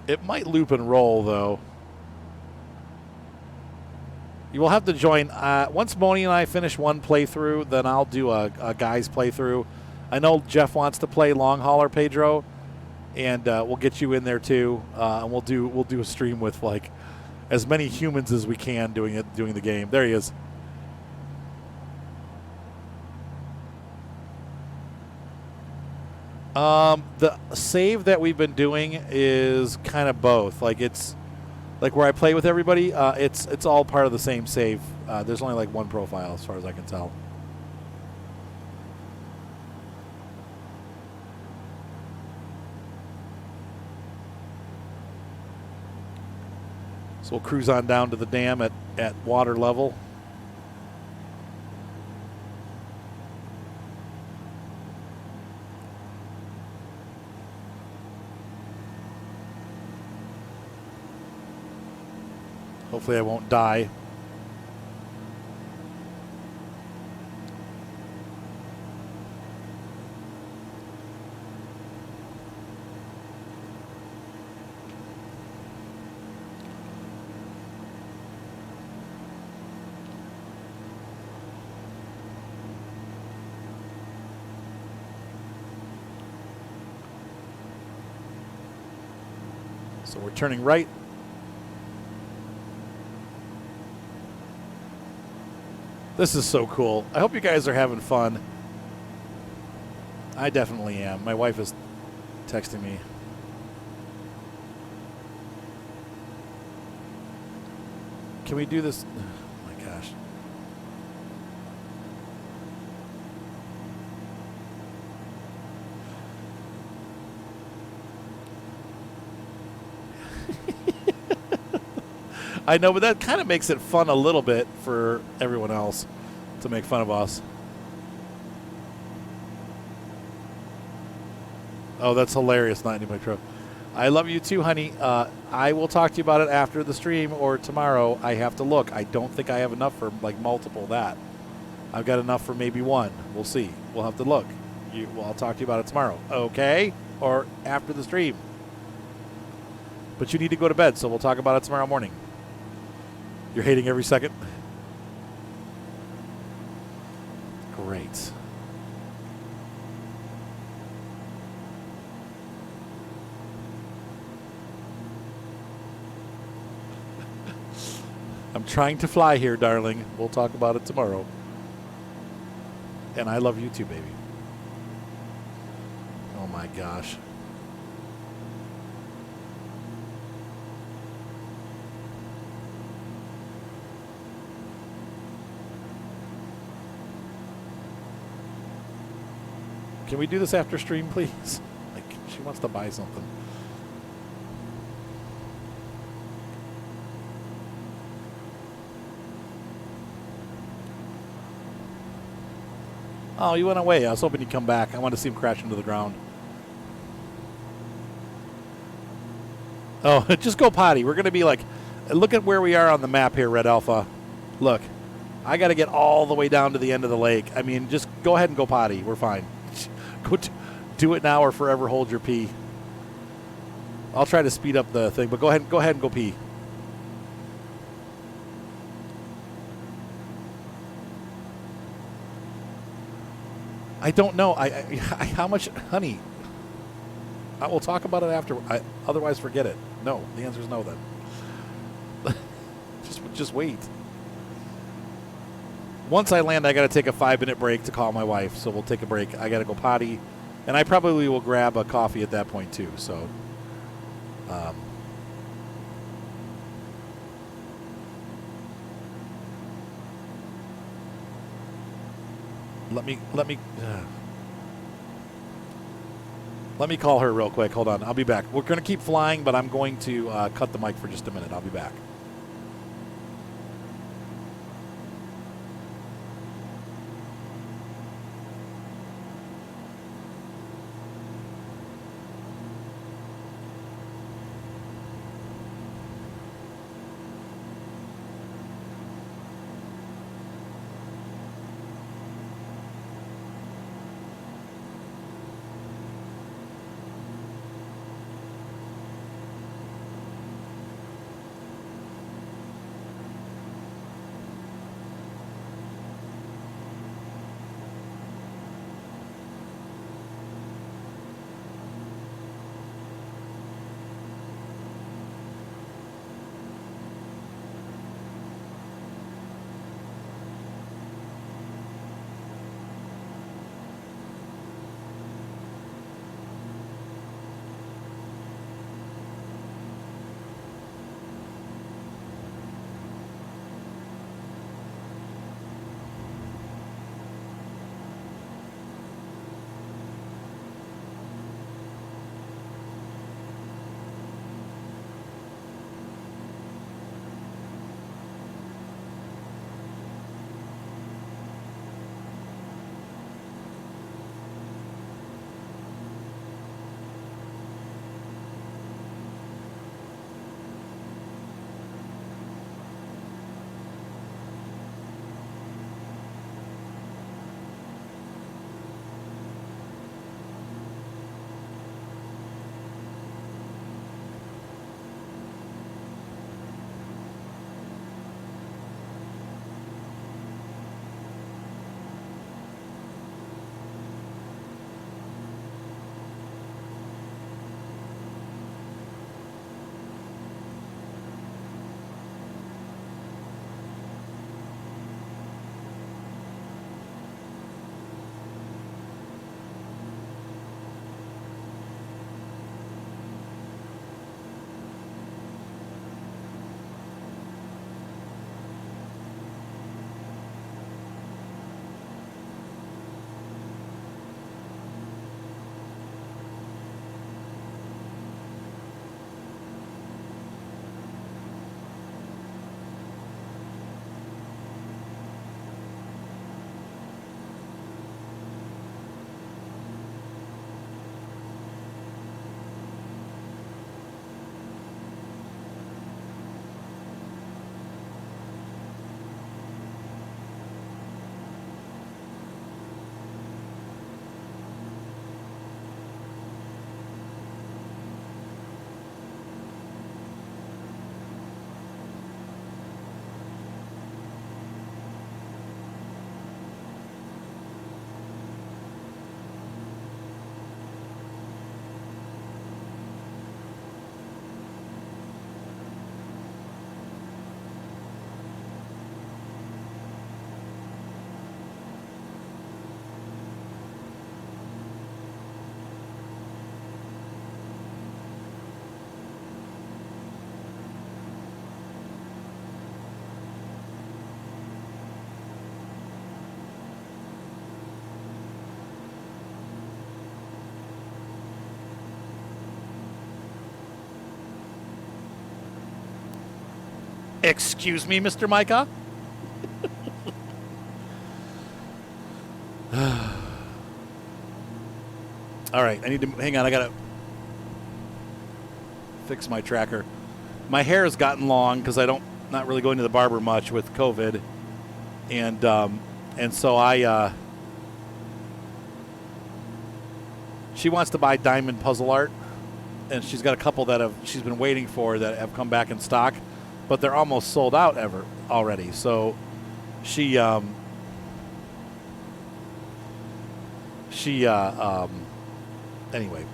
It might loop and roll, though. You will have to join. Once Moni and I finish one playthrough, then I'll do a guy's playthrough. I know Jeff wants to play long hauler, Pedro, and we'll get you in there too. And we'll do a stream with like as many humans as we can doing the game. There he is. The save that we've been doing is kind of both. Like it's like where I play with everybody. It's all part of the same save. There's only like one profile as far as I can tell. So we'll cruise on down to the dam at water level. Hopefully I won't die. So we're turning right. This is so cool. I hope you guys are having fun. I definitely am. My wife is texting me. Can we do this? Oh my gosh. I know, but that kind of makes it fun a little bit for everyone else to make fun of us. Oh, that's hilarious. Not anybody true. I love you too, honey. I will talk to you about it after the stream or tomorrow. I have to look. I don't think I have enough for like multiple that. I've got enough for maybe one. We'll see. We'll have to look. Well, I'll talk to you about it tomorrow. Okay? Or after the stream. But you need to go to bed, so we'll talk about it tomorrow morning. You're hating every second? Great. I'm trying to fly here, darling. We'll talk about it tomorrow. And I love you too, baby. Oh my gosh. Can we do this after stream, please? Like, she wants to buy something. Oh, you went away. I was hoping you'd come back. I wanted to see him crash into the ground. Oh, just go potty. We're going to be like, look at where we are on the map here, Red Alpha. Look, I got to get all the way down to the end of the lake. I mean, just go ahead and go potty. We're fine. Go do it now or forever hold your pee. I'll try to speed up the thing, but go ahead and go pee. I don't know. I how much, honey? I will talk about it after. Otherwise, forget it. No, the answer is no. Then just wait. Once I land, I got to take a 5-minute break to call my wife. So we'll take a break. I got to go potty, and I probably will grab a coffee at that point too. So. Let me call her real quick. Hold on. I'll be back. We're going to keep flying, but I'm going to cut the mic for just a minute. I'll be back. Excuse me, Mr. Micah? All right, I need to hang on. I gotta fix my tracker. My hair has gotten long because I don't not really going to the barber much with COVID, and so I. She wants to buy diamond puzzle art, and she's got a couple that she's been waiting for that have come back in stock, but they're almost sold out already. So she anyway,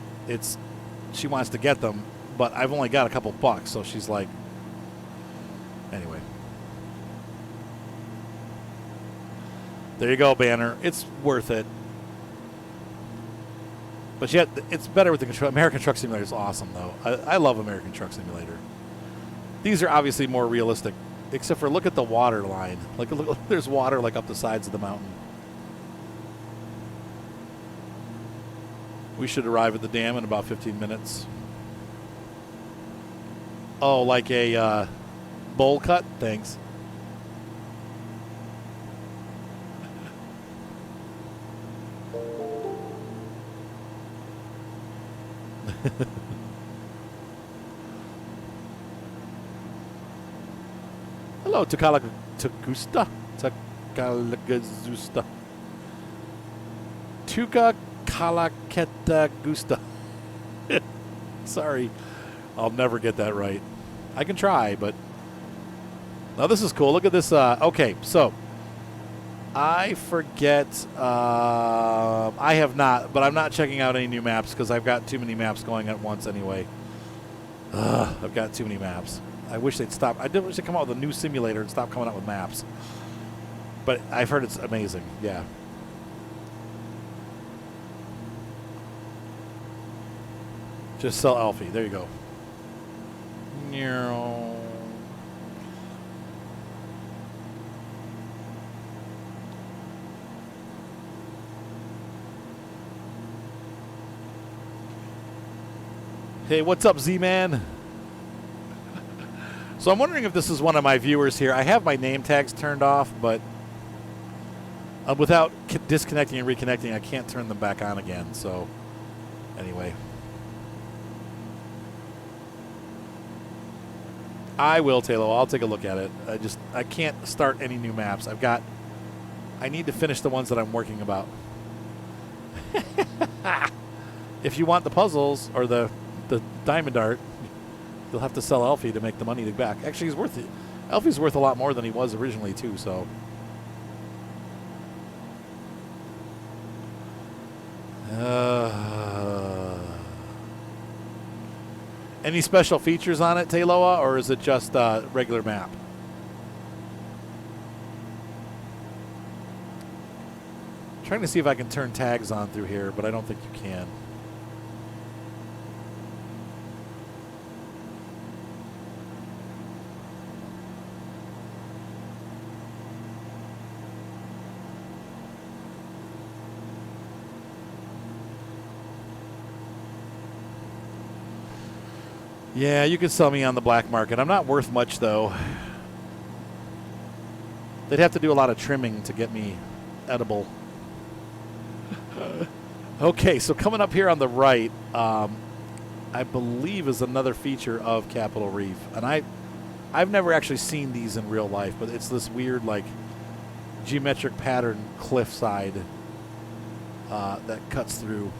she wants to get them, but I've only got a couple bucks, so she's like, anyway. There you go, Banner. It's worth it. But yet, it's better with the American Truck Simulator. Is awesome, though. I love American Truck Simulator. These are obviously more realistic, except for look at the water line. Like, look, there's water like up the sides of the mountain. We should arrive at the dam in about 15 minutes. Oh, like a bowl cut? Thanks. Hello, Tukalagazusta. Tukalagazusta. Tuka Kalaketa Gusta. Sorry. I'll never get that right. I can try, but... Now, this is cool. Look at this. Okay, so... I forget... I have not, but I'm not checking out any new maps because I've got too many maps going at once anyway. I've got too many maps. I wish they'd stop. I did wish they'd come out with a new simulator and stop coming out with maps. But I've heard it's amazing. Yeah. Just sell Alfie. There you go. Hey, what's up, Z-Man? So I'm wondering if this is one of my viewers here. I have my name tags turned off, but without disconnecting and reconnecting, I can't turn them back on again. So anyway. I will, Talo. I'll take a look at it. I can't start any new maps. I need to finish the ones that I'm working about. If you want the puzzles or the diamond art, you'll have to sell Alfie to make the money back. Actually, he's worth it. Alfie's worth a lot more than he was originally, too, so. Any special features on it, Taloa, or is it just a regular map? Trying to see if I can turn tags on through here, but I don't think you can. Yeah, you could sell me on the black market. I'm not worth much, though. They'd have to do a lot of trimming to get me edible. Okay, so coming up here on the right, I believe is another feature of Capitol Reef. And I've never actually seen these in real life, but it's this weird, like, geometric pattern cliffside that cuts through.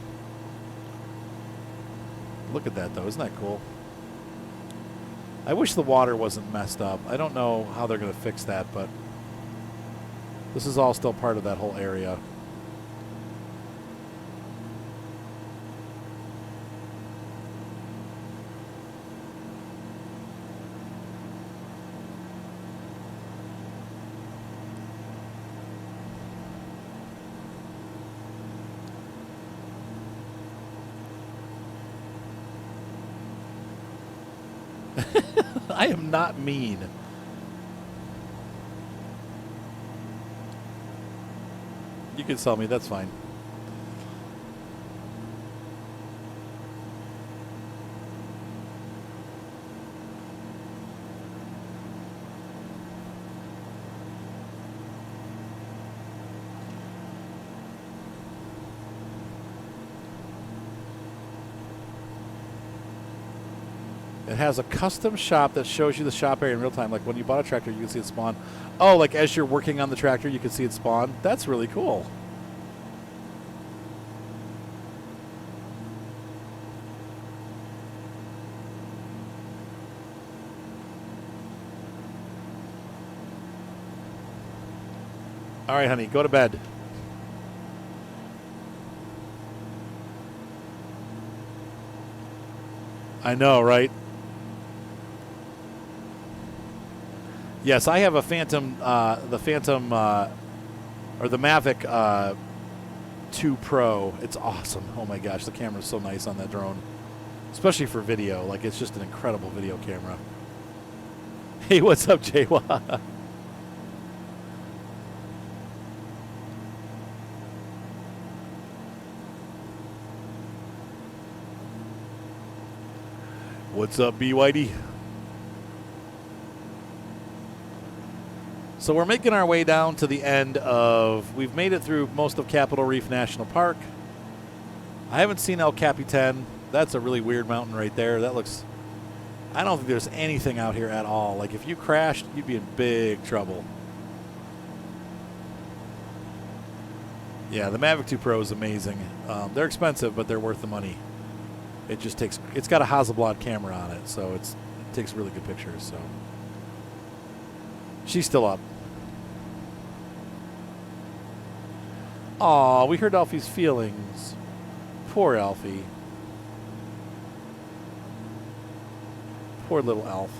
Look at that, though. Isn't that cool? I wish the water wasn't messed up. I don't know how they're going to fix that, but this is all still part of that whole area. I am not mean. You can sell me, that's fine. It has a custom shop that shows you the shop area in real time. Like when you bought a tractor, you can see it spawn. Oh, like as you're working on the tractor, you can see it spawn. That's really cool. All right, honey, go to bed. I know, right? Yes, I have a Phantom, the Phantom, or the Mavic 2 Pro. It's awesome. Oh my gosh, the camera's so nice on that drone. Especially for video. Like, it's just an incredible video camera. Hey, what's up, Jaywa? What's up, BYD? So we're making our way down to the end of, we've made it through most of Capitol Reef National Park. I haven't seen El Capitan. That's a really weird mountain right there. That looks, I don't think there's anything out here at all. Like if you crashed, you'd be in big trouble. Yeah, the Mavic 2 Pro is amazing. They're expensive, but they're worth the money. It just takes, it's got a Hasselblad camera on it, so it takes really good pictures. So she's still up. Aw, we heard Alfie's feelings. Poor Alfie. Poor little Alf.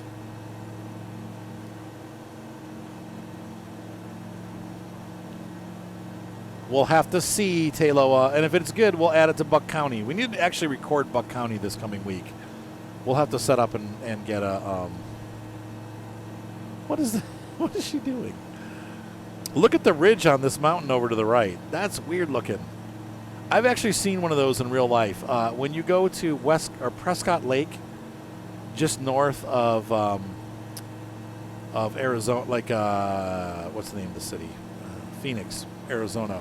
We'll have to see, Tayloa, and if it's good, we'll add it to Buck County. We need to actually record Buck County this coming week. We'll have to set up and get a, what is she doing? Look at the ridge on this mountain over to the right. That's weird looking. I've actually seen one of those in real life. When you go to Prescott Lake, just north of Arizona, like, what's the name of the city? Phoenix, Arizona.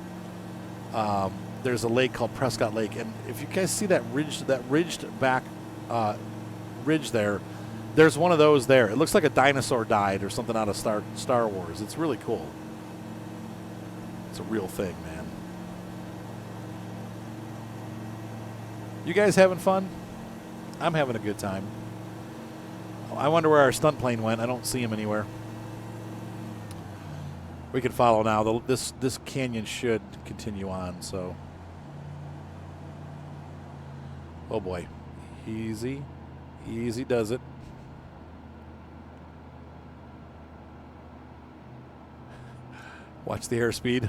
There's a lake called Prescott Lake, and if you guys see that ridged back ridge there, there's one of those there. It looks like a dinosaur died or something out of Star Wars. It's really cool. It's a real thing, man. You guys having fun? I'm having a good time. I wonder where our stunt plane went. I don't see him anywhere. We can follow now. This canyon should continue on, so. Oh boy. Easy. Easy does it. Watch the airspeed.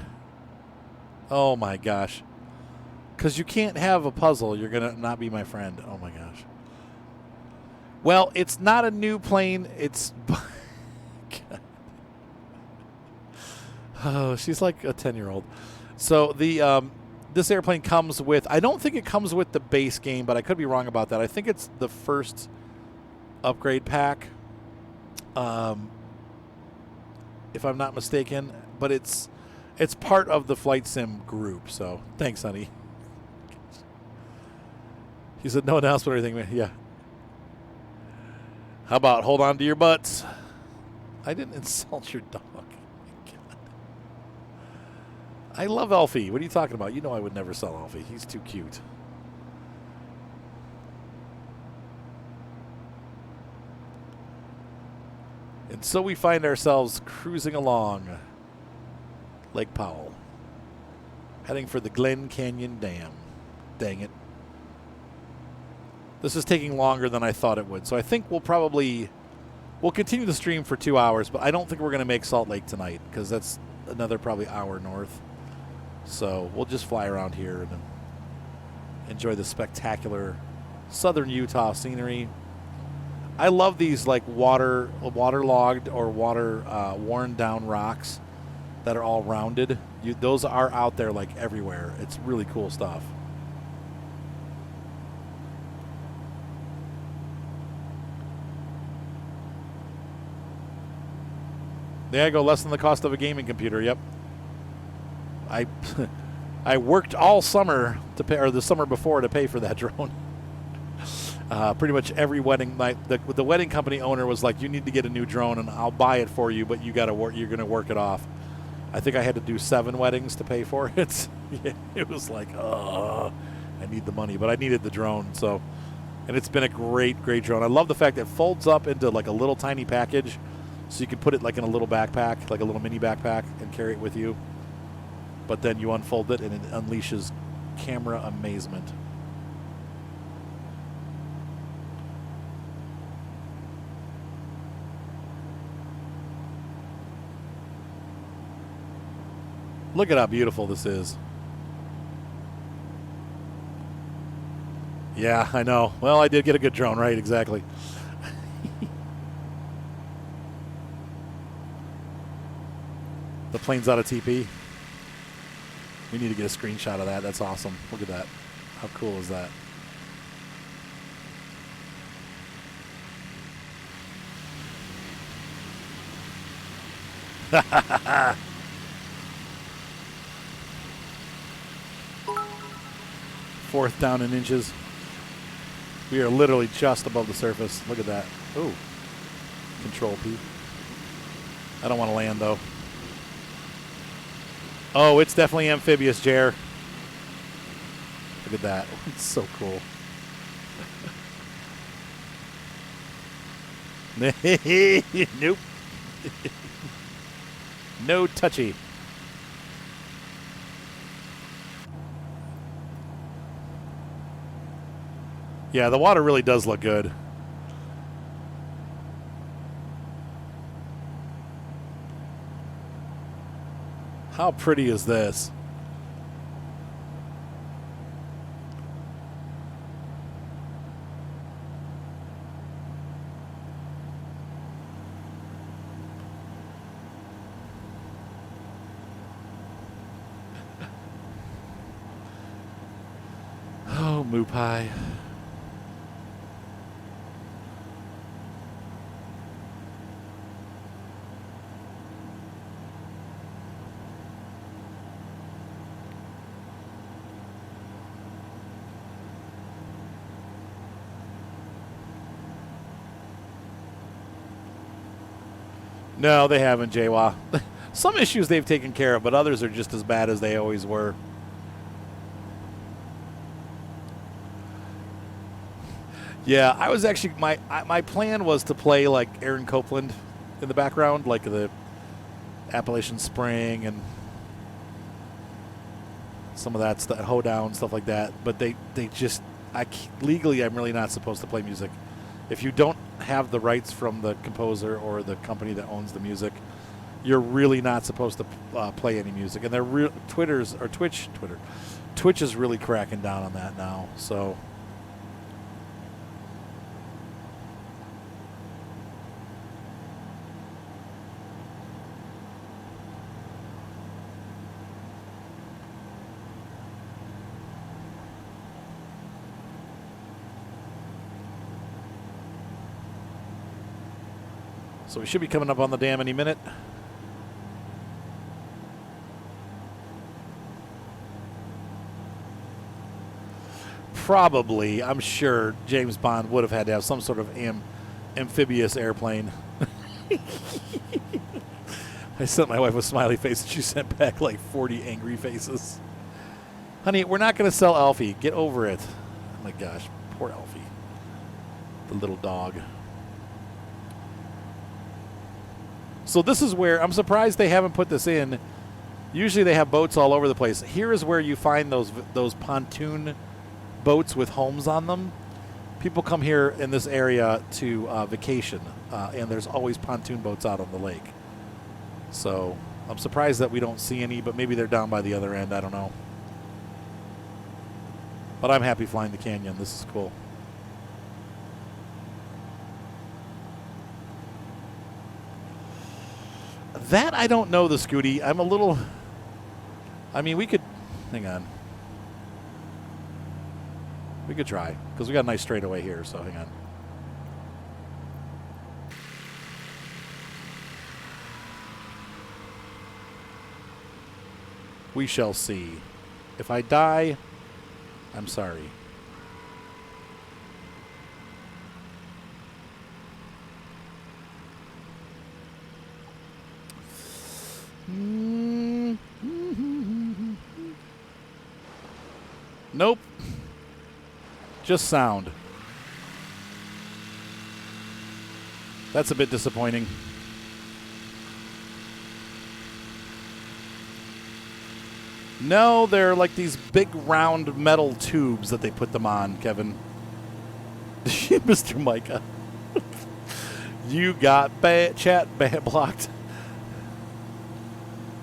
Oh my gosh. Because you can't have a puzzle. You're going to not be my friend. Oh my gosh. Well, it's not a new plane. It's. Oh, she's like a 10-year-old. So the this airplane comes with, I don't think it comes with the base game, but I could be wrong about that. I think it's the first upgrade pack, if I'm not mistaken. But it's part of the flight sim group. So thanks, honey. He said no announcement or anything. Yeah. How about hold on to your butts? I didn't insult your dog. I love Alfie. What are you talking about? You know I would never sell Alfie. He's too cute. And so we find ourselves cruising along Lake Powell, heading for the Glen Canyon Dam. Dang it. This is taking longer than I thought it would. So I think we'll continue the stream for 2 hours, but I don't think we're going to make Salt Lake tonight because that's another probably hour north. So we'll just fly around here and enjoy the spectacular southern Utah scenery. I love these like waterlogged or worn down rocks that are all rounded. Those are out there like everywhere. It's really cool stuff. There you go, less than the cost of a gaming computer. Yep. I worked all summer to pay, or the summer before, to pay for that drone. Pretty much every wedding, the wedding company owner was like, "You need to get a new drone, and I'll buy it for you, but you got to work. You're going to work it off." I think I had to do 7 weddings to pay for it. Yeah, it was like, I need the money, but I needed the drone. So, and it's been a great drone. I love the fact that it folds up into like a little tiny package, so you can put it like in a little backpack, like a little mini backpack, and carry it with you. But then you unfold it, and it unleashes camera amazement. Look at how beautiful this is. Yeah, I know. Well, I did get a good drone, right? Exactly. The plane's out of TP. We need to get a screenshot of that. That's awesome. Look at that. How cool is that? Fourth down in inches. We are literally just above the surface. Look at that. Ooh. Control P. I don't want to land, though. Oh, it's definitely amphibious, Jer. Look at that. It's so cool. Nope. No touchy. Yeah, the water really does look good. How pretty is this? Oh, moo pie. No, they haven't, Jawa. Some issues they've taken care of, but others are just as bad as they always were. Yeah, I was actually my plan was to play like Aaron Copland in the background, like the Appalachian Spring and some of that stuff, Hoedown, stuff like that. But they just legally I'm really not supposed to play music. If you don't have the rights from the composer or the company that owns the music, you're really not supposed to play any music. And they're Twitch is really cracking down on that now. So. So we should be coming up on the dam any minute. Probably, I'm sure James Bond would have had to have some sort of amphibious airplane. I sent my wife a smiley face and she sent back like 40 angry faces. Honey, we're not going to sell Alfie. Get over it. Oh my gosh, poor Alfie. The little dog. So this is where I'm surprised they haven't put this in. Usually they have boats all over the place. Here is where you find those pontoon boats with homes on them. People come here in this area to vacation, and there's always pontoon boats out on the lake. So I'm surprised that we don't see any, but maybe they're down by the other end. I don't know. But I'm happy flying the canyon. This is cool. That I don't know, the Scooty. I'm a little... I mean, we could... Hang on. We could try, because we got a nice straightaway here, so hang on. We shall see. If I die, I'm sorry. Nope. Just sound. That's a bit disappointing. No, they're like these big round metal tubes that they put them on, Kevin. Mr. Micah. You got chat blocked.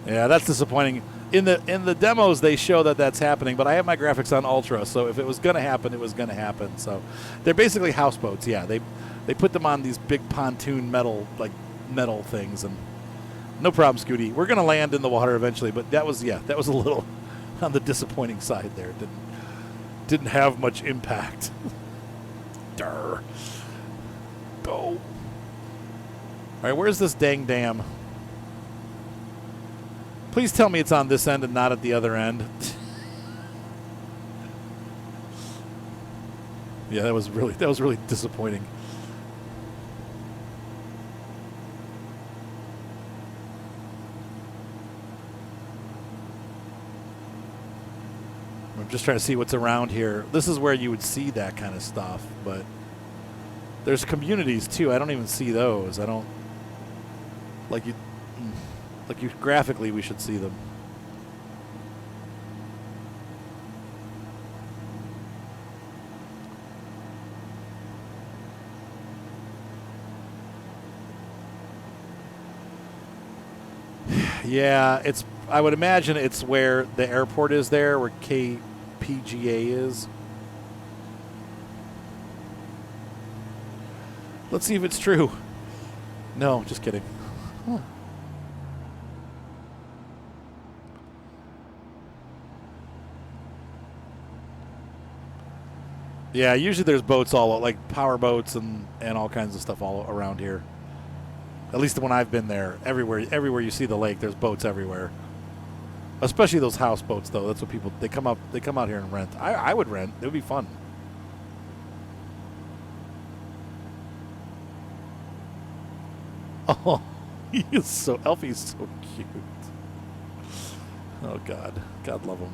Yeah, that's disappointing. In the demos, they show that that's happening, but I have my graphics on ultra, so if it was going to happen, it was going to happen. So they're basically houseboats. Yeah, they put them on these big pontoon metal things, and no problem, Scooty. We're going to land in the water eventually, but that was a little on the disappointing side there. Didn't have much impact. Durr. Go. All right, where's this dang dam? Please tell me it's on this end and not at the other end. Yeah, that was really disappointing. I'm just trying to see what's around here. This is where you would see that kind of stuff, but there's communities too. I don't even see those. I don't like you graphically we should see them. Yeah, I would imagine it's where the airport is there, where KPGA is. Let's see if it's true. No, just kidding. Huh. Yeah, usually there's boats like power boats and all kinds of stuff all around here. At least when I've been there, everywhere you see the lake, there's boats everywhere. Especially those houseboats, though. That's what people they come out here and rent. I would rent. It would be fun. Oh, Elfie's so cute. Oh God love him.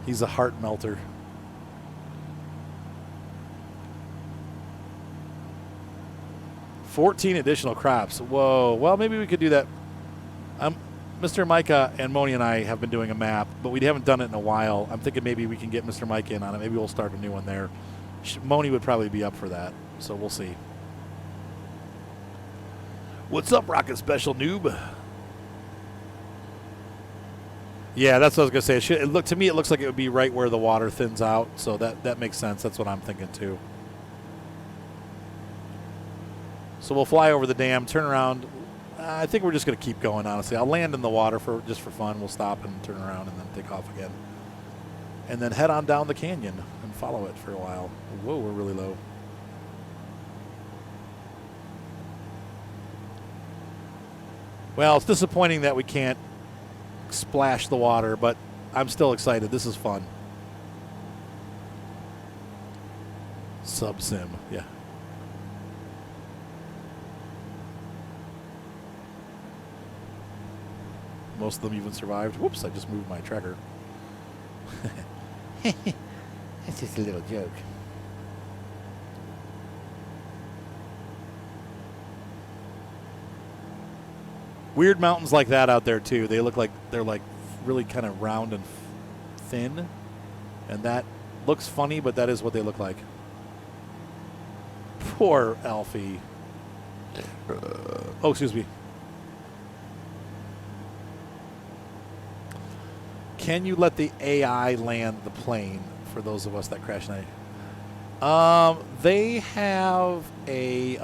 He's a heart melter. $14 additional crops. Whoa. Well, maybe we could do that. Mr. Micah and Moni and I have been doing a map, but we haven't done it in a while. I'm thinking maybe we can get Mr. Micah in on it. Maybe we'll start a new one there. Moni would probably be up for that, so we'll see. What's up, Rocket Special Noob? Yeah, that's what I was going to say. To me, it looks like it would be right where the water thins out, so that makes sense. That's what I'm thinking, too. So we'll fly over the dam, turn around. I think we're just going to keep going, honestly. I'll land in the water just for fun. We'll stop and turn around and then take off again. And then head on down the canyon and follow it for a while. Whoa, we're really low. Well, it's disappointing that we can't splash the water, but I'm still excited. This is fun. Sub-sim, yeah. Most of them even survived. Whoops, I just moved my tracker. That's just a little joke. Weird mountains like that out there, too. They look like they're like really kind of round and thin. And that looks funny, but that is what they look like. Poor Alfie. Oh, excuse me. Can you let the AI land the plane for those of us that crash tonight? They have a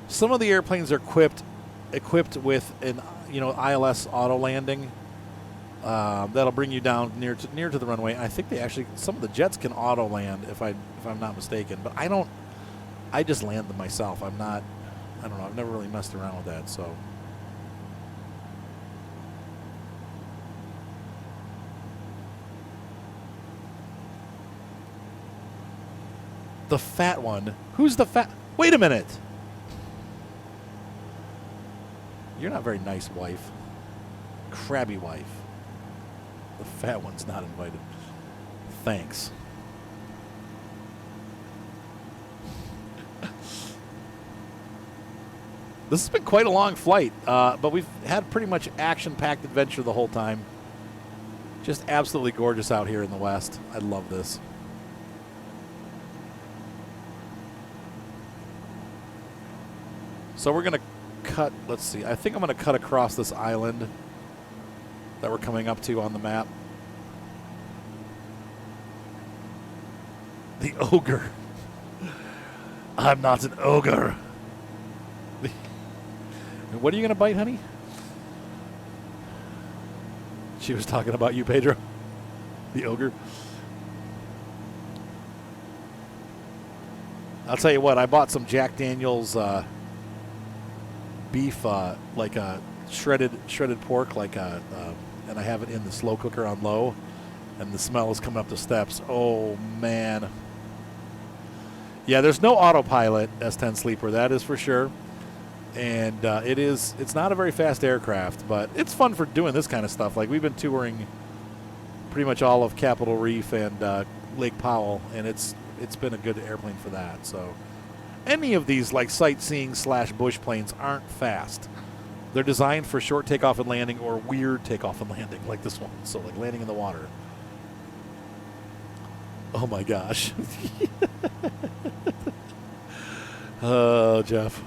some of the airplanes are equipped with an ILS auto landing that'll bring you down near to the runway. I think some of the jets can auto land if I'm not mistaken, but I just land them myself. I don't know. I've never really messed around with that, so. The fat one. Who's the fat? Wait a minute. You're not very nice, wife. crabby wife. The fat one's not invited. Thanks. This has been quite a long flight, but we've had pretty much action-packed adventure the whole time. Just absolutely gorgeous out here in the west. I love this. So we're going to cut, let's see, I think I'm going to cut across this island that we're coming up to on the map. The ogre. I'm not an ogre. What are you going to bite, honey? She was talking about you, Pedro. The ogre. I'll tell you what, I bought some Jack Daniels beef, like a shredded pork, like and I have it in the slow cooker on low, and the smell is coming up the steps. Oh, man. Yeah, there's no autopilot S10 Sleeper, that is for sure. And it's not a very fast aircraft, but it's fun for doing this kind of stuff. Like, we've been touring pretty much all of Capitol Reef and Lake Powell, and it's been a good airplane for that. So any of these, like, sightseeing / bush planes aren't fast. They're designed for short takeoff and landing or weird takeoff and landing, like this one. So, like, landing in the water. Oh, my gosh. Oh, Jeff.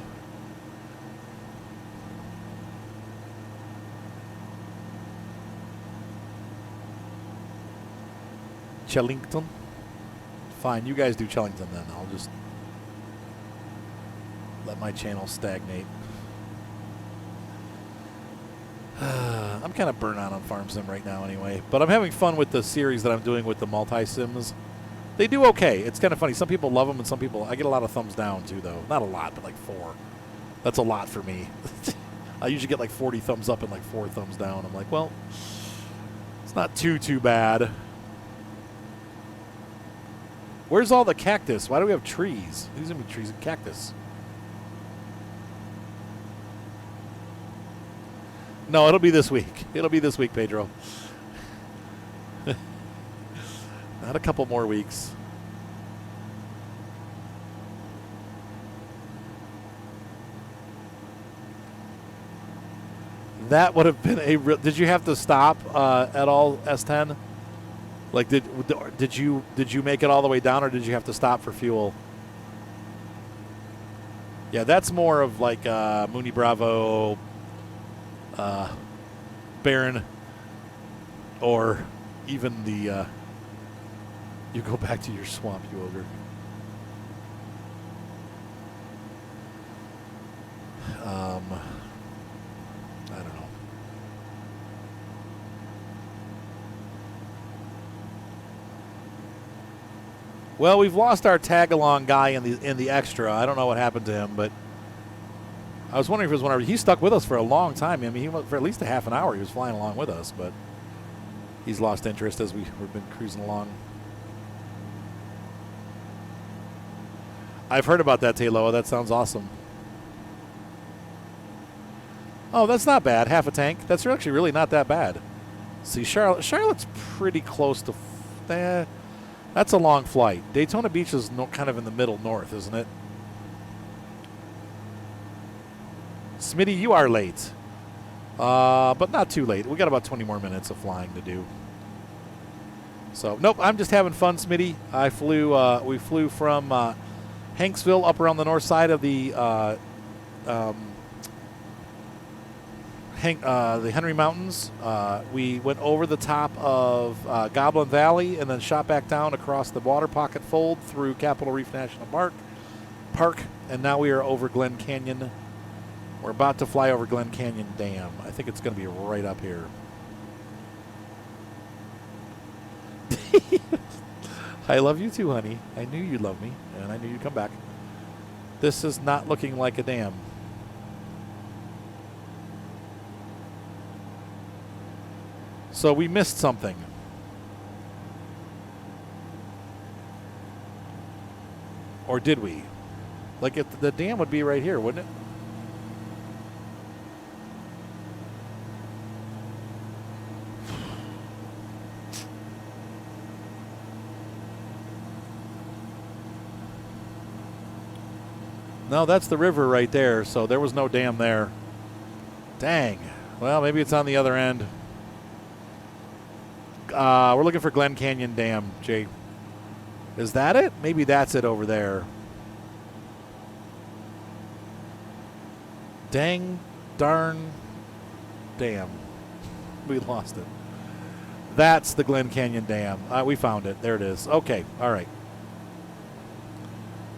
Chellington? Fine, you guys do Chellington then. I'll just let my channel stagnate. I'm kind of burnt out on Farm Sim right now anyway, but I'm having fun with the series that I'm doing with the multi-sims. They do okay. It's kind of funny. Some people love them and some people... I get a lot of thumbs down too, though. Not a lot, but like 4. That's a lot for me. I usually get like 40 thumbs up and like 4 thumbs down. I'm like, well, it's not too bad. Where's all the cactus? Why do we have trees? These are going to be trees and cactus. No, it'll be this week. It'll be this week, Pedro. Not a couple more weeks. That would have been a real... Did you have to stop at all, S10? Like, did you make it all the way down, or did you have to stop for fuel? Yeah, that's more of like Mooney Bravo, Baron, or even the. You go back to your swamp, you ogre. I don't know. Well, we've lost our tag-along guy in the extra. I don't know what happened to him, but I was wondering if it was whenever he stuck with us for a long time. I mean, he went for at least a half an hour. He was flying along with us, but he's lost interest as we've been cruising along. I've heard about that, Tayloa. That sounds awesome. Oh, that's not bad. Half a tank. That's actually really not that bad. See, Charlotte's pretty close to... That's a long flight. Daytona Beach is kind of in the middle north, isn't it? Smitty, you are late. But not too late. We got about 20 more minutes of flying to do. So, nope, I'm just having fun, Smitty. We flew from Hanksville up around the north side of the Henry Mountains. We went over the top of Goblin Valley and then shot back down across the Waterpocket fold through Capitol Reef National Park, and now we are over Glen Canyon. We're about to fly over Glen Canyon Dam. I think it's going to be right up here. I love you too, honey. I knew you'd love me, and I knew you'd come back. This is not looking like a dam. So we missed something. Or did we? Like, if the dam would be right here, wouldn't it? No, that's the river right there, so there was no dam there. Dang. Well, maybe it's on the other end. We're looking for Glen Canyon Dam, Jay. Is that it? Maybe that's it over there. Dang, darn, damn. We lost it. That's the Glen Canyon Dam. We found it. There it is. Okay. All right.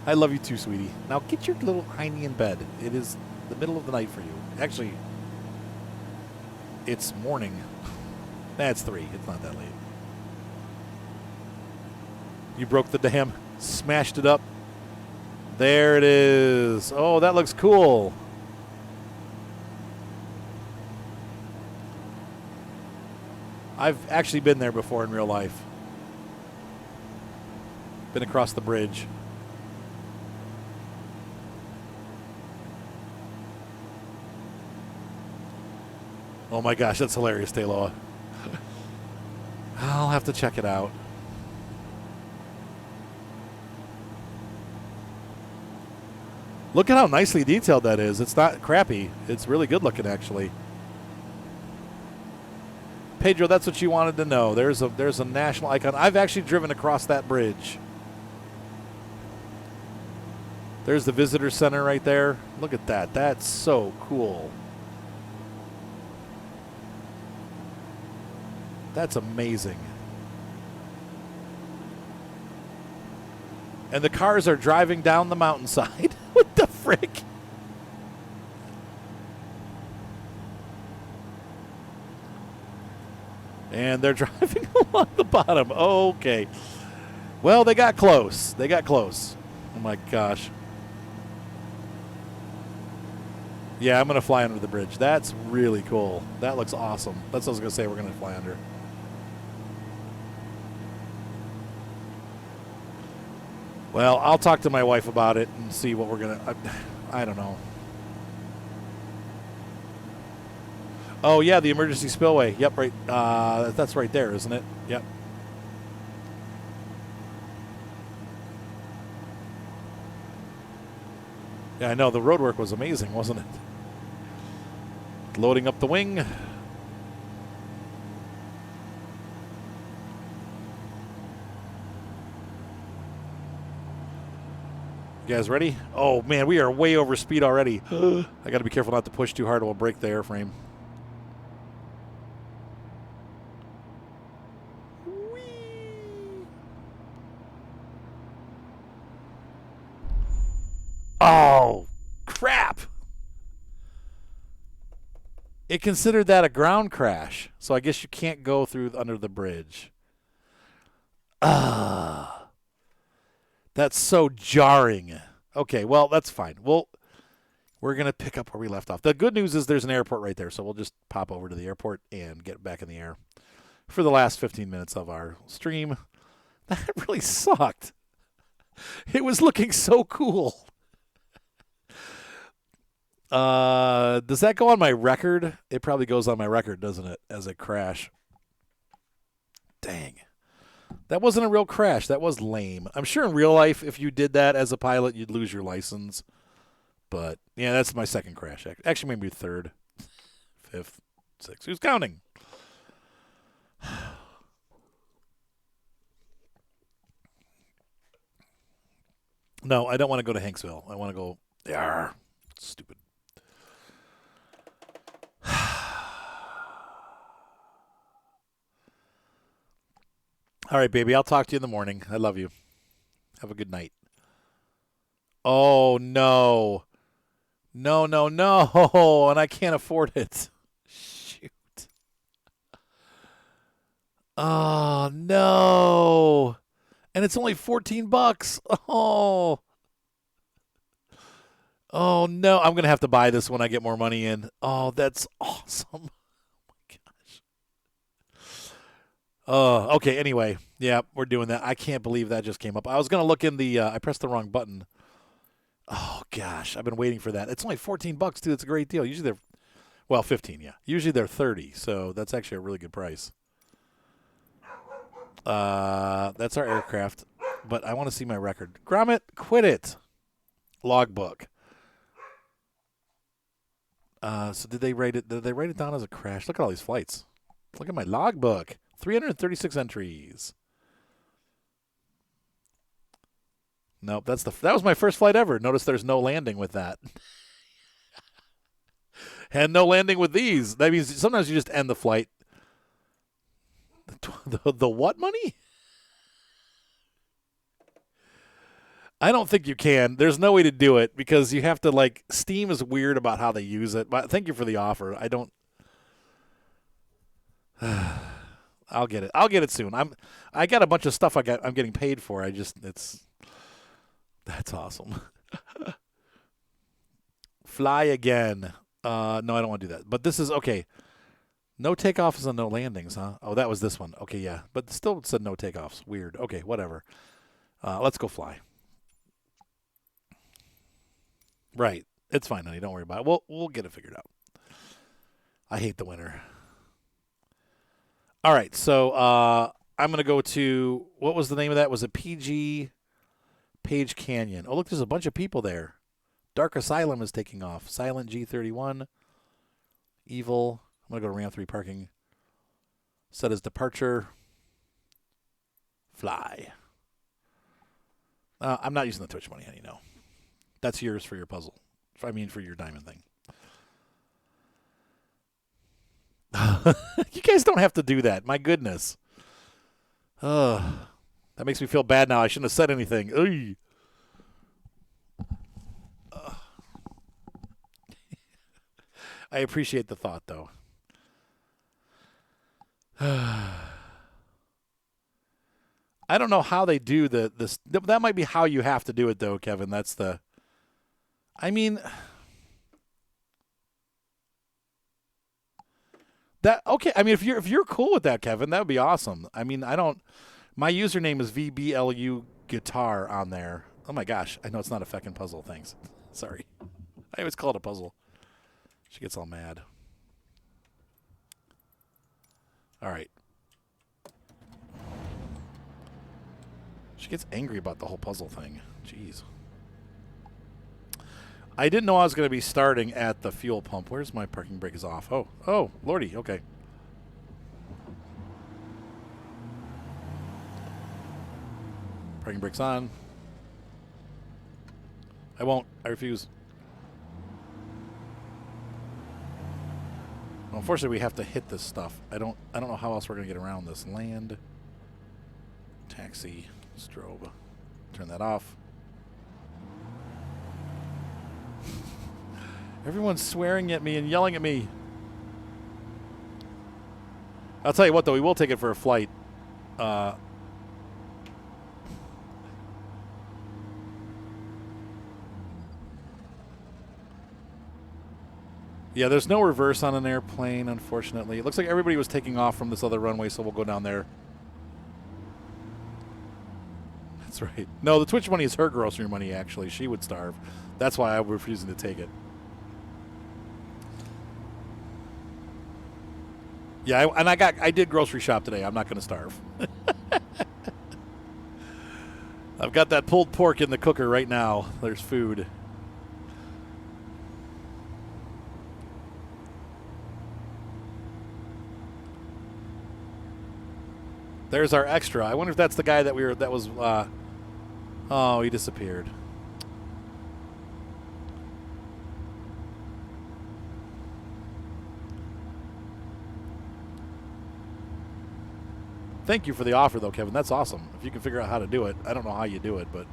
I love you too, sweetie. Now get your little hiney in bed. It is the middle of the night for you. Actually, it's morning. That's 3. It's not that late. You broke the dam. Smashed it up. There it is. Oh, that looks cool. I've actually been there before in real life. Been across the bridge. Oh my gosh, that's hilarious, Tayloa. I'll have to check it out. Look at how nicely detailed that is. It's not crappy. It's really good looking, actually. Pedro, that's what you wanted to know. There's a national icon. I've actually driven across that bridge. There's the visitor center right there. Look at that. That's so cool. That's amazing. And the cars are driving down the mountainside. What the frick? And they're driving along the bottom. Okay. Well, they got close. They got close. Oh, my gosh. Yeah, I'm going to fly under the bridge. That's really cool. That looks awesome. That's what I was going to say. We're going to fly under. Well, I'll talk to my wife about it and see what we're going to... I don't know. Oh, yeah, the emergency spillway. Yep, right. That's right there, isn't it? Yep. Yeah, I know. The road work was amazing, wasn't it? Loading up the wing. You guys ready? Oh, man, we are way over speed already. I got to be careful not to push too hard or we'll break the airframe. Oh, crap. It considered that a ground crash, so I guess you can't go through under the bridge. That's so jarring. Okay, well, that's fine. We're going to pick up where we left off. The good news is there's an airport right there, so we'll just pop over to the airport and get back in the air for the last 15 minutes of our stream. That really sucked. It was looking so cool. Does that go on my record? It probably goes on my record, doesn't it, as a crash? Dang. That wasn't a real crash. That was lame. I'm sure in real life, if you did that as a pilot, you'd lose your license. But, yeah, that's my second crash. Actually, maybe third, fifth, sixth. Who's counting? No, I don't want to go to Hanksville. I want to go there. Stupid. All right, baby. I'll talk to you in the morning. I love you. Have a good night. Oh, no. No. And I can't afford it. Shoot. Oh, no. And it's only $14. Oh. Oh, no. I'm going to have to buy this when I get more money in. Oh, that's awesome. Okay, anyway. Yeah, we're doing that. I can't believe that just came up. I was going to look in the I pressed the wrong button. Oh, gosh. I've been waiting for that. It's only $14, too. It's a great deal. Usually they're, 15, yeah. Usually they're 30, so that's actually a really good price. That's our aircraft, but I want to see my record. Gromit, quit it. Logbook. So did they write it? Did they write it down as a crash? Look at all these flights. Look at my logbook. 336 entries. Nope, that was my first flight ever. Notice there's no landing with that. And no landing with these. That means sometimes you just end the flight. The what money? I don't think you can. There's no way to do it because you have to, like, Steam is weird about how they use it. But thank you for the offer. I don't. I'll get it. I'll get it soon. I got a bunch of stuff I'm getting paid for. That's awesome. Fly again. No, I don't want to do that. But this is okay. No takeoffs and no landings, huh? Oh, that was this one. Okay, yeah. But still said no takeoffs. Weird. Okay, whatever. Let's go fly. Right. It's fine, honey. Don't worry about it. We'll get it figured out. I hate the winter. All right, so I'm going to go to, what was the name of that? Was it PG Page Canyon? Oh, look, there's a bunch of people there. Dark Asylum is taking off. Silent G31. Evil. I'm going to go to Ramp 3 parking. Set as departure. Fly. I'm not using the Twitch money, honey, no. That's yours for your puzzle. For your diamond thing. You guys don't have to do that. My goodness. That makes me feel bad now. I shouldn't have said anything. I appreciate the thought, though. I don't know how they do this. That might be how you have to do it, though, Kevin. That's the. I mean. That okay. I mean, if you're cool with that, Kevin, that would be awesome. I mean, I don't. My username is VBLU Guitar on there. Oh my gosh, I know it's not a feckin' puzzle. Thanks. Sorry, I always call it a puzzle. She gets all mad. All right. She gets angry about the whole puzzle thing. Jeez. I didn't know I was going to be starting at the fuel pump. Where's my parking brake is off? Oh, lordy. Okay. Parking brake's on. I won't. I refuse. Well, unfortunately, we have to hit this stuff. I don't know how else we're going to get around this. Land. Taxi. Strobe. Turn that off. Everyone's swearing at me and yelling at me. I'll tell you what, though. We will take it for a flight. Yeah, there's no reverse on an airplane, unfortunately. It looks like everybody was taking off from this other runway, so we'll go down there. That's right. No, the Twitch money is her grocery money, actually. She would starve. That's why I'm refusing to take it. Yeah, I did grocery shop today. I'm not going to starve. I've got that pulled pork in the cooker right now. There's food. There's our extra. I wonder if that's the guy that was oh, he disappeared. Thank you for the offer, though, Kevin. That's awesome. If you can figure out how to do it. I don't know how you do it, but.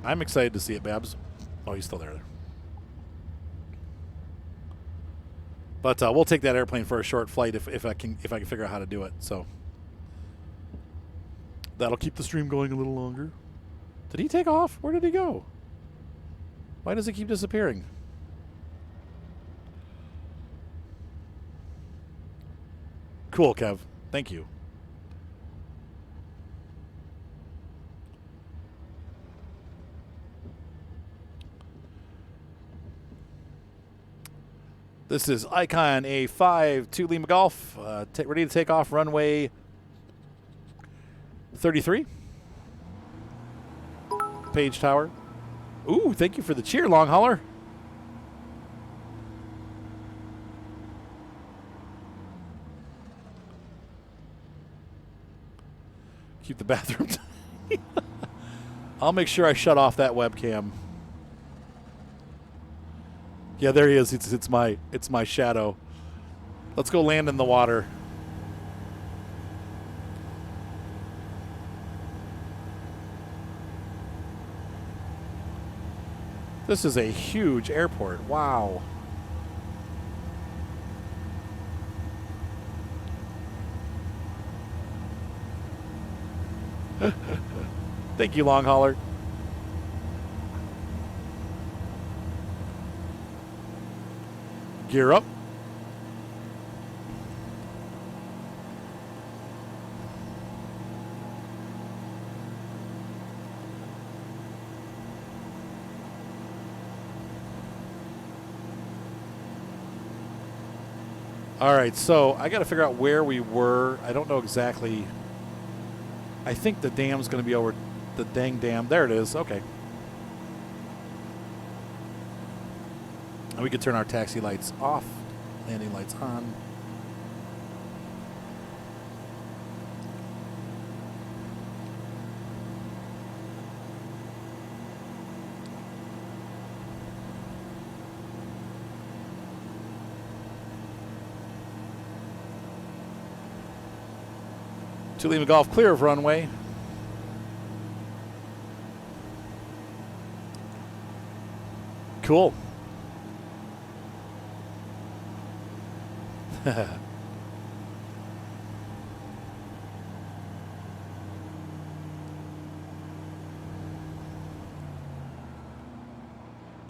I'm excited to see it, Babs. Oh, he's still there. But we'll take that airplane for a short flight if I can figure out how to do it. So that'll keep the stream going a little longer. Did he take off? Where did he go? Why does he keep disappearing? Cool, Kev. Thank you. This is Icon A5 to Lima Golf. Ready to take off runway 33. Page Tower. Ooh, thank you for the cheer, long hauler. Keep the bathroom. I'll make sure I shut off that webcam. Yeah, there he is. It's my shadow. Let's go land in the water. This is a huge airport. Wow. Thank you, long hauler. Gear up. All right, so I got to figure out where we were. I don't know exactly. I think the dam's going to be over the dang dam. There it is. Okay. And we could turn our taxi lights off, landing lights on. To Lima Golf, clear of runway. Cool.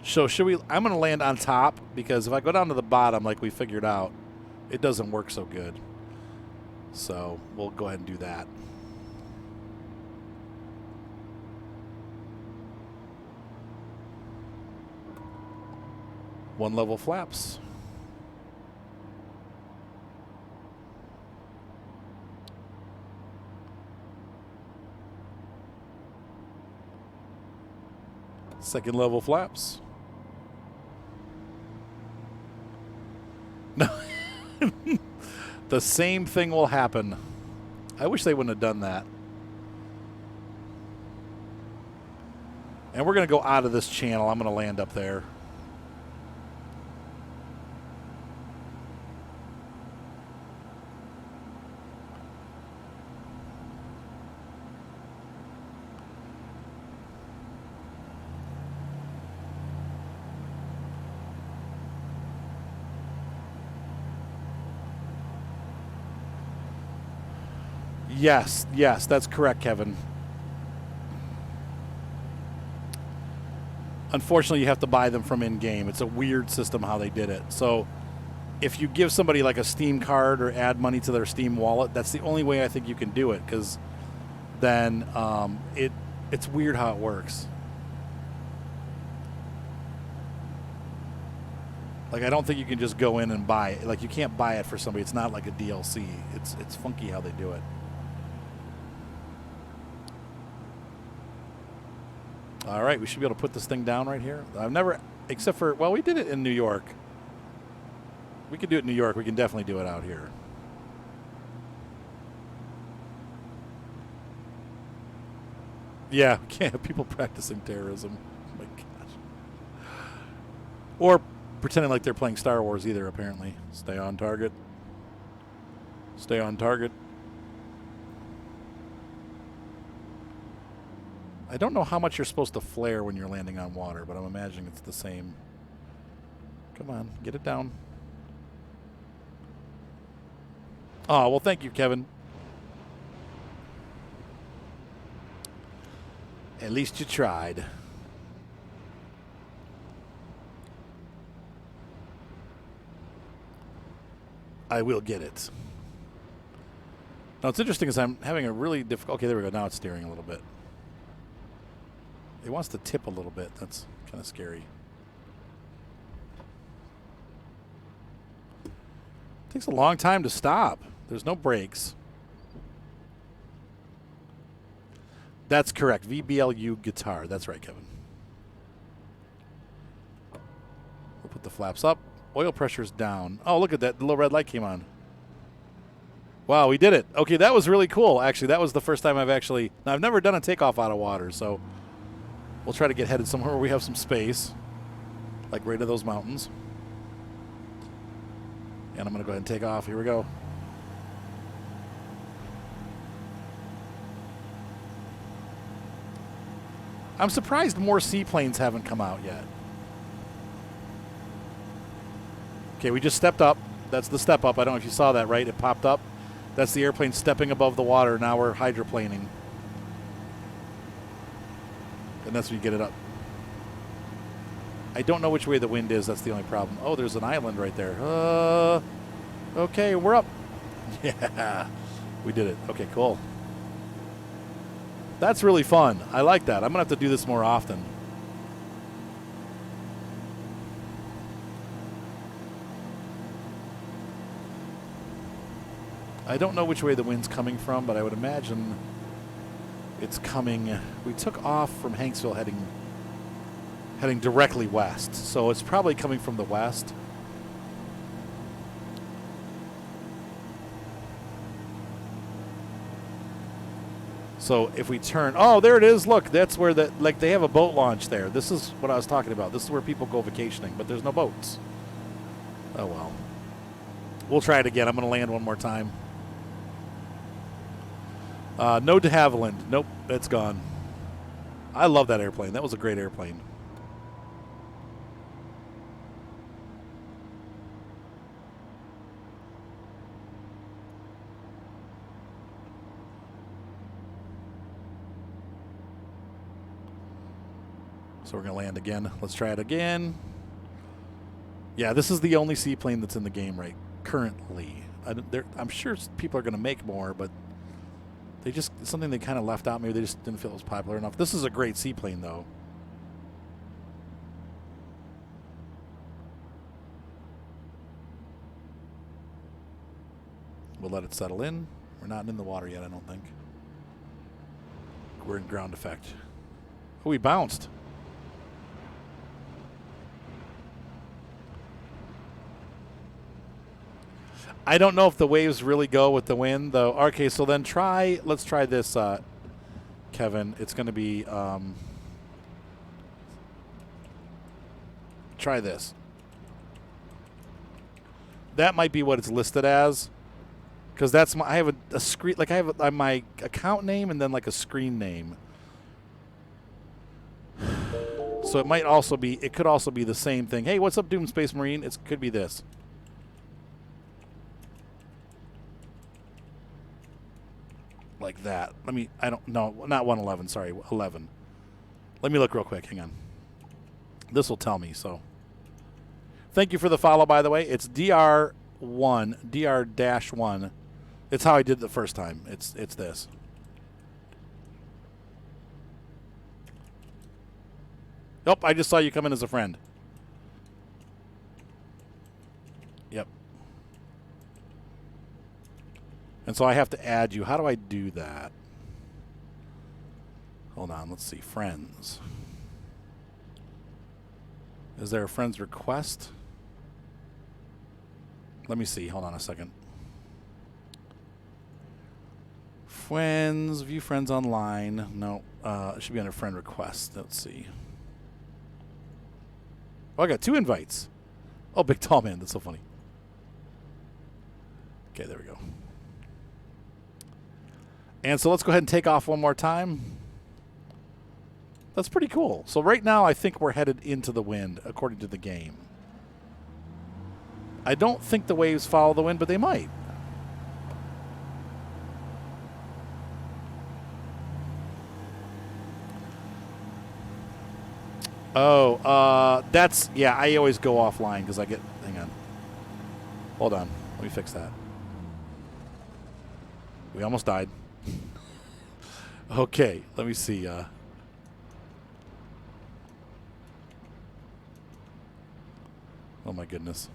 So should we, I'm going to land on top because if I go down to the bottom like we figured out, it doesn't work so good. So we'll go ahead and do that. One level flaps. Second level flaps. No. The same thing will happen. I wish they wouldn't have done that. And we're going to go out of this channel. I'm going to land up there. Yes, yes, that's correct, Kevin. Unfortunately, you have to buy them from in-game. It's a weird system how they did it. So if you give somebody like a Steam card or add money to their Steam wallet, that's the only way I think you can do it, because then it's weird how it works. Like, I don't think you can just go in and buy it. Like, you can't buy it for somebody. It's not like a DLC. It's funky how they do it. All right, we should be able to put this thing down right here. I've never, except for, well, we did it in New York. We could do it in New York. We can definitely do it out here. Yeah, we can't have people practicing terrorism. Oh my gosh. Or pretending like they're playing Star Wars either, apparently. Stay on target. Stay on target. I don't know how much you're supposed to flare when you're landing on water, but I'm imagining it's the same. Come on, get it down. Oh, well, thank you, Kevin. At least you tried. I will get it. Now, what's interesting is I'm having a really difficult... Okay, there we go. Now it's steering a little bit. It wants to tip a little bit. That's kind of scary. Takes a long time to stop. There's no brakes. That's correct. VBLU guitar. That's right, Kevin. We'll put the flaps up. Oil pressure's down. Oh, look at that. The little red light came on. Wow, we did it. Okay, that was really cool. Actually, that was the first time I've never done a takeoff out of water, so we'll try to get headed somewhere where we have some space, like right to those mountains. And I'm going to go ahead and take off. Here we go. I'm surprised more seaplanes haven't come out yet. Okay, we just stepped up. That's the step up. I don't know if you saw that, right? It popped up. That's the airplane stepping above the water. Now we're hydroplaning. And that's when you get it up. I don't know which way the wind is. That's the only problem. Oh, there's an island right there. Okay, we're up. Yeah, we did it. Okay, cool. That's really fun. I like that. I'm going to have to do this more often. I don't know which way the wind's coming from, but I would imagine it's coming. We took off from Hanksville heading directly west, so it's probably coming from the west. So if we turn, oh, there it is. Look, that's where they have a boat launch there. This is what I was talking about. This is where people go vacationing, but there's no boats. Oh, well. We'll try it again. I'm going to land one more time. No de Havilland. Nope, it's gone. I love that airplane. That was a great airplane. So we're going to land again. Let's try it again. Yeah, this is the only seaplane that's in the game currently. I'm sure people are going to make more, but it's something they kind of left out. Maybe they just didn't feel it was popular enough. This is a great seaplane, though. We'll let it settle in. We're not in the water yet, I don't think. We're in ground effect. Oh, we bounced. I don't know if the waves really go with the wind, though. Okay, so then let's try this, Kevin. It's going to be, try this. That might be what it's listed as, because I have a screen, I have my account name and then a screen name. So it could also be the same thing. Hey, what's up, Doom Space Marine? It could be this. Like that. Not 111, sorry, 11. Let me look real quick, hang on. This will tell me, so. Thank you for the follow, by the way. It's DR1, DR-1. It's how I did it the first time. It's this. Nope, I just saw you come in as a friend. Yep. And so I have to add you. How do I do that? Hold on. Let's see. Friends. Is there a friends request? Let me see. Hold on a second. Friends. View friends online. No. It should be under friend request. Let's see. Oh, I got 2 invites. Oh, big tall man. That's so funny. Okay, there we go. And so let's go ahead and take off one more time. That's pretty cool. So right now I think we're headed into the wind, according to the game. I don't think the waves follow the wind, but they might. Oh, yeah, I always go offline because hang on. Hold on. Let me fix that. We almost died. Okay, let me see. Oh my goodness.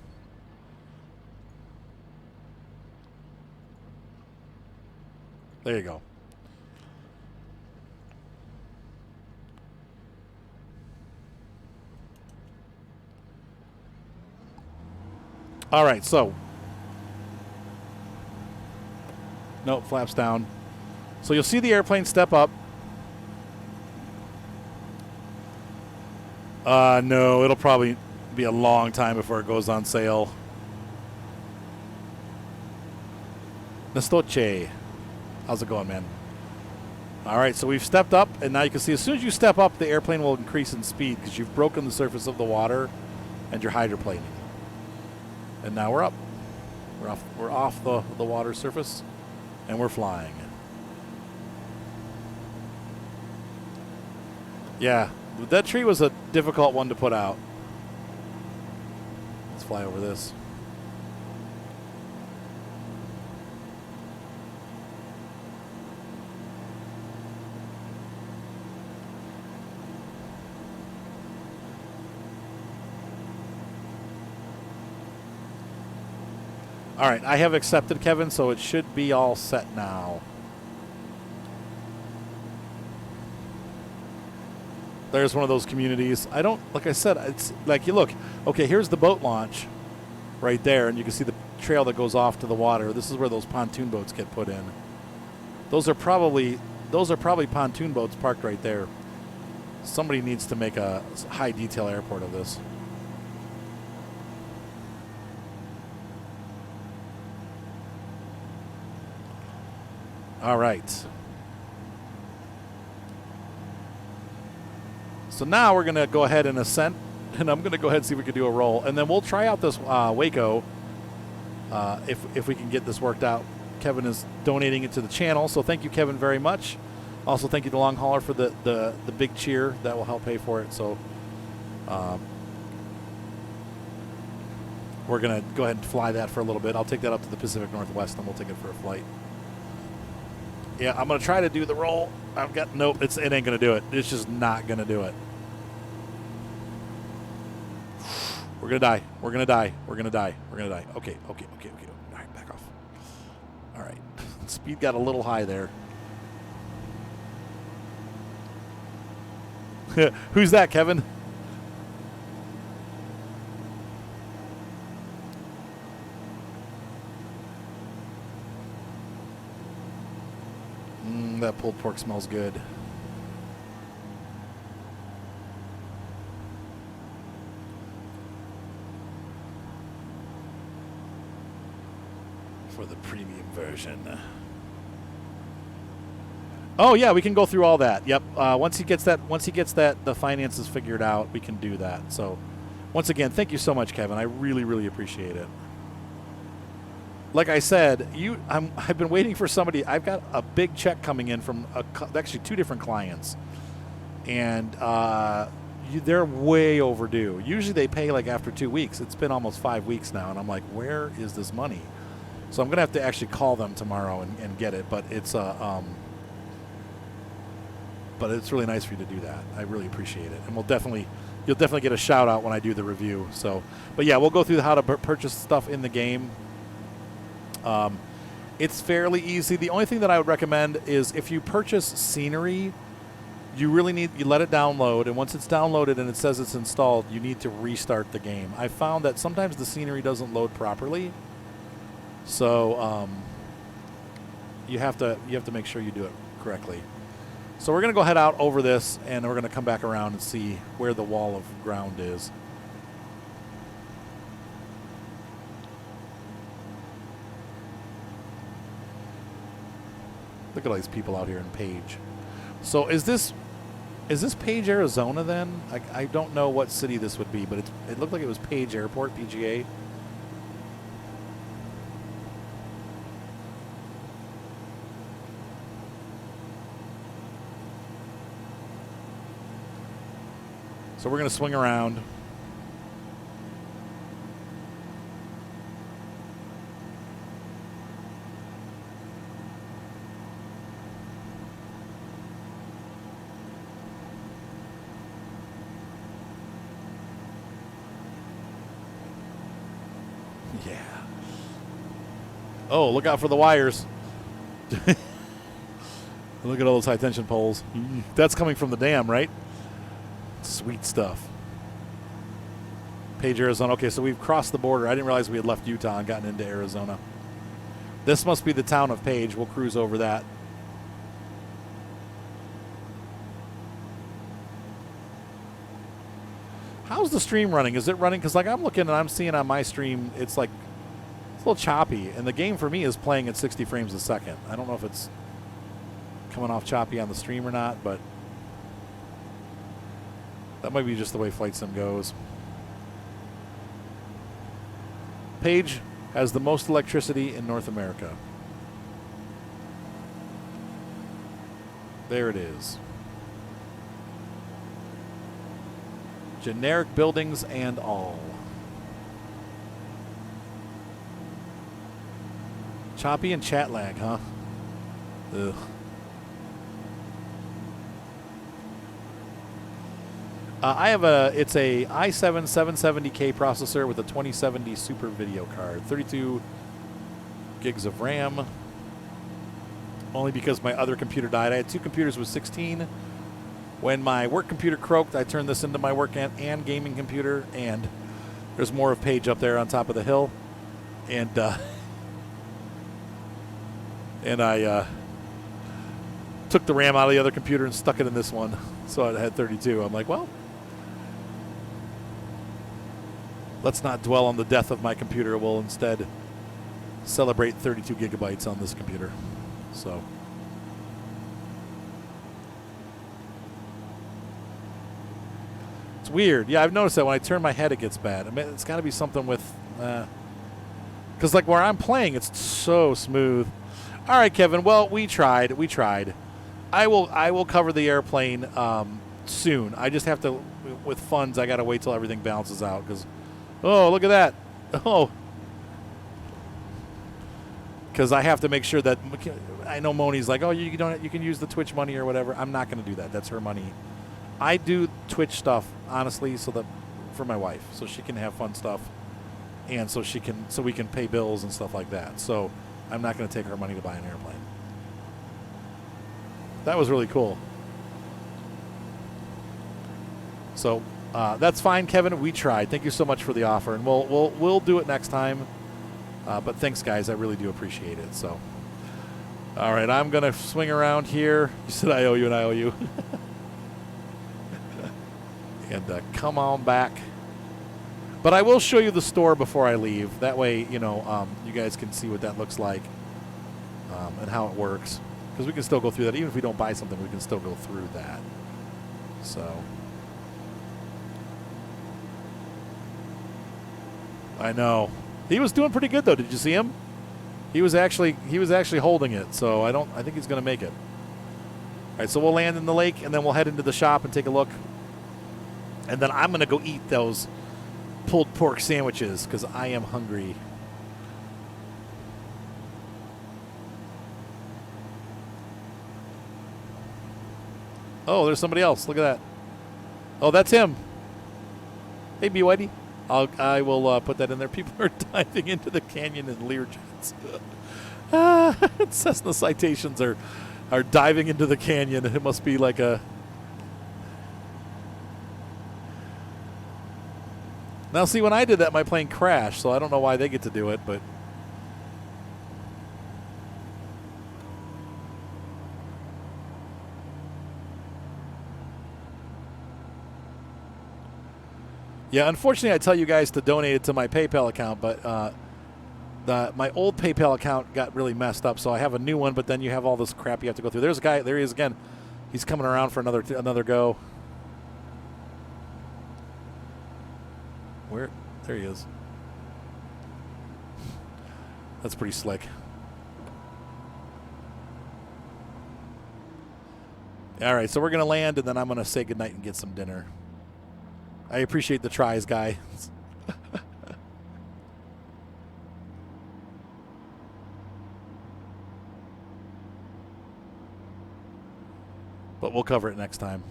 There you go. All right, so. Nope, flaps down. So you'll see the airplane step up. No, it'll probably be a long time before it goes on sale. Nestoche. How's it going, man? All right, so we've stepped up, and now you can see as soon as you step up, the airplane will increase in speed because you've broken the surface of the water and you're hydroplaning. And now we're up. We're off the water surface, and we're flying. Yeah, that tree was a difficult one to put out. Let's fly over this. All right, I have accepted, Kevin, so it should be all set now. There's one of those communities. I don't, like I said, it's like you look, okay, here's the boat launch right there, and you can see the trail that goes off to the water. This is where those pontoon boats get put in. Those are probably pontoon boats parked right there. Somebody needs to make a high detail airport of this. All right. So now we're going to go ahead and ascend, and I'm going to go ahead and see if we can do a roll. And then we'll try out this Waco if we can get this worked out. Kevin is donating it to the channel, so thank you, Kevin, very much. Also, thank you to Long Hauler for the big cheer. That will help pay for it. So we're going to go ahead and fly that for a little bit. I'll take that up to the Pacific Northwest, and we'll take it for a flight. Yeah, I'm going to try to do the roll. Nope, it ain't going to do it. It's just not going to do it. We're going to die. We're going to die. We're going to die. We're going to die. Okay. All right, back off. All right. Speed got a little high there. Who's that, Kevin? That pulled pork smells good. For the premium version. Oh yeah, we can go through all that. Yep. Once he gets that the finances figured out, we can do that. So, once again, thank you so much, Kevin. I really, really appreciate it. Like I said, I've been waiting for somebody. I've got a big check coming in from actually 2 different clients, and they're way overdue. Usually they pay like after 2 weeks. It's been almost 5 weeks now, and I'm like, where is this money? So I'm gonna have to actually call them tomorrow and get it. But it's really nice for you to do that. I really appreciate it, and you'll definitely get a shout out when I do the review. So, but yeah, we'll go through how to purchase stuff in the game. It's fairly easy. The only thing that I would recommend is if you purchase scenery, you let it download, and once it's downloaded and it says it's installed, you need to restart the game. I found that sometimes the scenery doesn't load properly, so you have to make sure you do it correctly. So we're going to go head out over this, and we're going to come back around and see where the wall of ground is. Look at all these people out here in Page. So is this Page, Arizona then? I don't know what city this would be, but it looked like it was Page Airport, PGA. So we're going to swing around. Yeah. Oh, look out for the wires. Look at all those high tension poles. That's coming from the dam, right? Sweet stuff. Page, Arizona. Okay, so we've crossed the border. I didn't realize we had left Utah and gotten into Arizona. This must be the town of Page. We'll cruise over that. How's the stream running? Is it running? Because like I'm looking and I'm seeing on my stream, it's like it's a little choppy. And the game for me is playing at 60 frames a second. I don't know if it's coming off choppy on the stream or not, but that might be just the way Flight Sim goes. Page has the most electricity in North America. There it is. Generic buildings and all. Choppy and chat lag, huh? Ugh. I have it's a i7 770K processor with a 2070 Super video card. 32 gigs of RAM. Only because my other computer died. I had two computers with 16. When my work computer croaked, I turned this into my work and gaming computer, and there's more of Page up there on top of the hill. And I took the RAM out of the other computer and stuck it in this one, so it had 32. I'm like, well, let's not dwell on the death of my computer. We'll instead celebrate 32 gigabytes on this computer. So it's weird. Yeah, I've noticed that when I turn my head, it gets bad. I mean, it's got to be something with, because like where I'm playing, it's so smooth. All right, Kevin. Well, we tried. I will cover the airplane soon. I just have to, with funds, I got to wait till everything balances out. Because, oh, look at that. Oh, because I have to make sure that I know Moni's like, oh, you can use the Twitch money or whatever. I'm not going to do that. That's her money. I do Twitch stuff honestly, for my wife, so she can have fun stuff, and so we can pay bills and stuff like that. So I'm not going to take her money to buy an airplane. That was really cool. So that's fine, Kevin. We tried. Thank you so much for the offer, and we'll do it next time. But thanks, guys. I really do appreciate it. So, all right, I'm gonna swing around here. You said I owe you, and I owe you. And come on back. But I will show you the store before I leave. That way, you guys can see what that looks like and how it works. Because we can still go through that. Even if we don't buy something, we can still go through that. So I know. He was doing pretty good though. Did you see him? He was actually holding it. So I think he's going to make it. All right, so we'll land in the lake and then we'll head into the shop and take a look. And then I'm going to go eat those pulled pork sandwiches because I am hungry. Oh, there's somebody else. Look at that. Oh, that's him. Hey, B. Whitey. I will put that in there. People are diving into the canyon in Learjets. Cessna Citations are diving into the canyon. It must be like a... Now, see, when I did that, my plane crashed, so I don't know why they get to do it, but... Yeah, unfortunately, I tell you guys to donate it to my PayPal account, but my old PayPal account got really messed up, so I have a new one, but then you have all this crap you have to go through. There's a guy. There he is again. He's coming around for another go. Where? There he is. That's pretty slick. All right, so we're going to land, and then I'm going to say goodnight and get some dinner. I appreciate the tries, guy. But we'll cover it next time.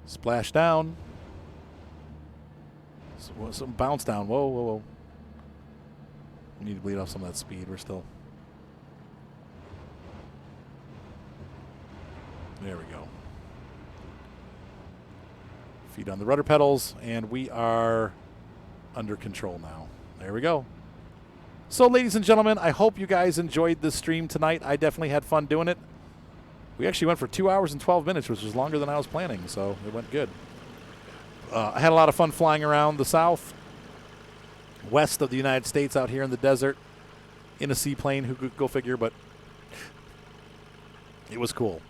Splash down. Some bounce down. Whoa, whoa, whoa. We need to bleed off some of that speed. We're still. There we go. Feet on the rudder pedals, and we are under control now. There we go. So, ladies and gentlemen, I hope you guys enjoyed this stream tonight. I definitely had fun doing it. We actually went for 2 hours and 12 minutes, which was longer than I was planning, so it went good. I had a lot of fun flying around the south, west of the United States, out here in the desert, in a seaplane. Who could go figure? But it was cool.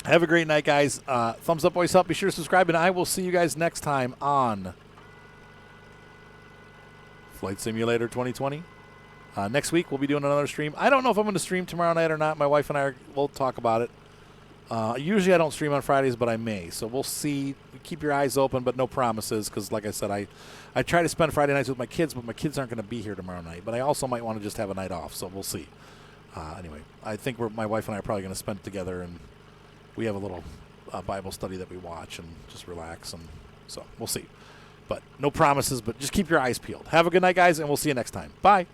Have a great night, guys. Thumbs up, always up. Be sure to subscribe, and I will see you guys next time on Flight Simulator 2020. Next week, we'll be doing another stream. I don't know if I'm going to stream tomorrow night or not. My wife and I will talk about it. Usually I don't stream on Fridays, but I may. So we'll see. Keep your eyes open, but no promises, because like I said, I try to spend Friday nights with my kids, but my kids aren't going to be here tomorrow night. But I also might want to just have a night off, so we'll see. Anyway, I think my wife and I are probably going to spend it together, and we have a little Bible study that we watch and just relax. And so we'll see. But no promises, but just keep your eyes peeled. Have a good night, guys, and we'll see you next time. Bye.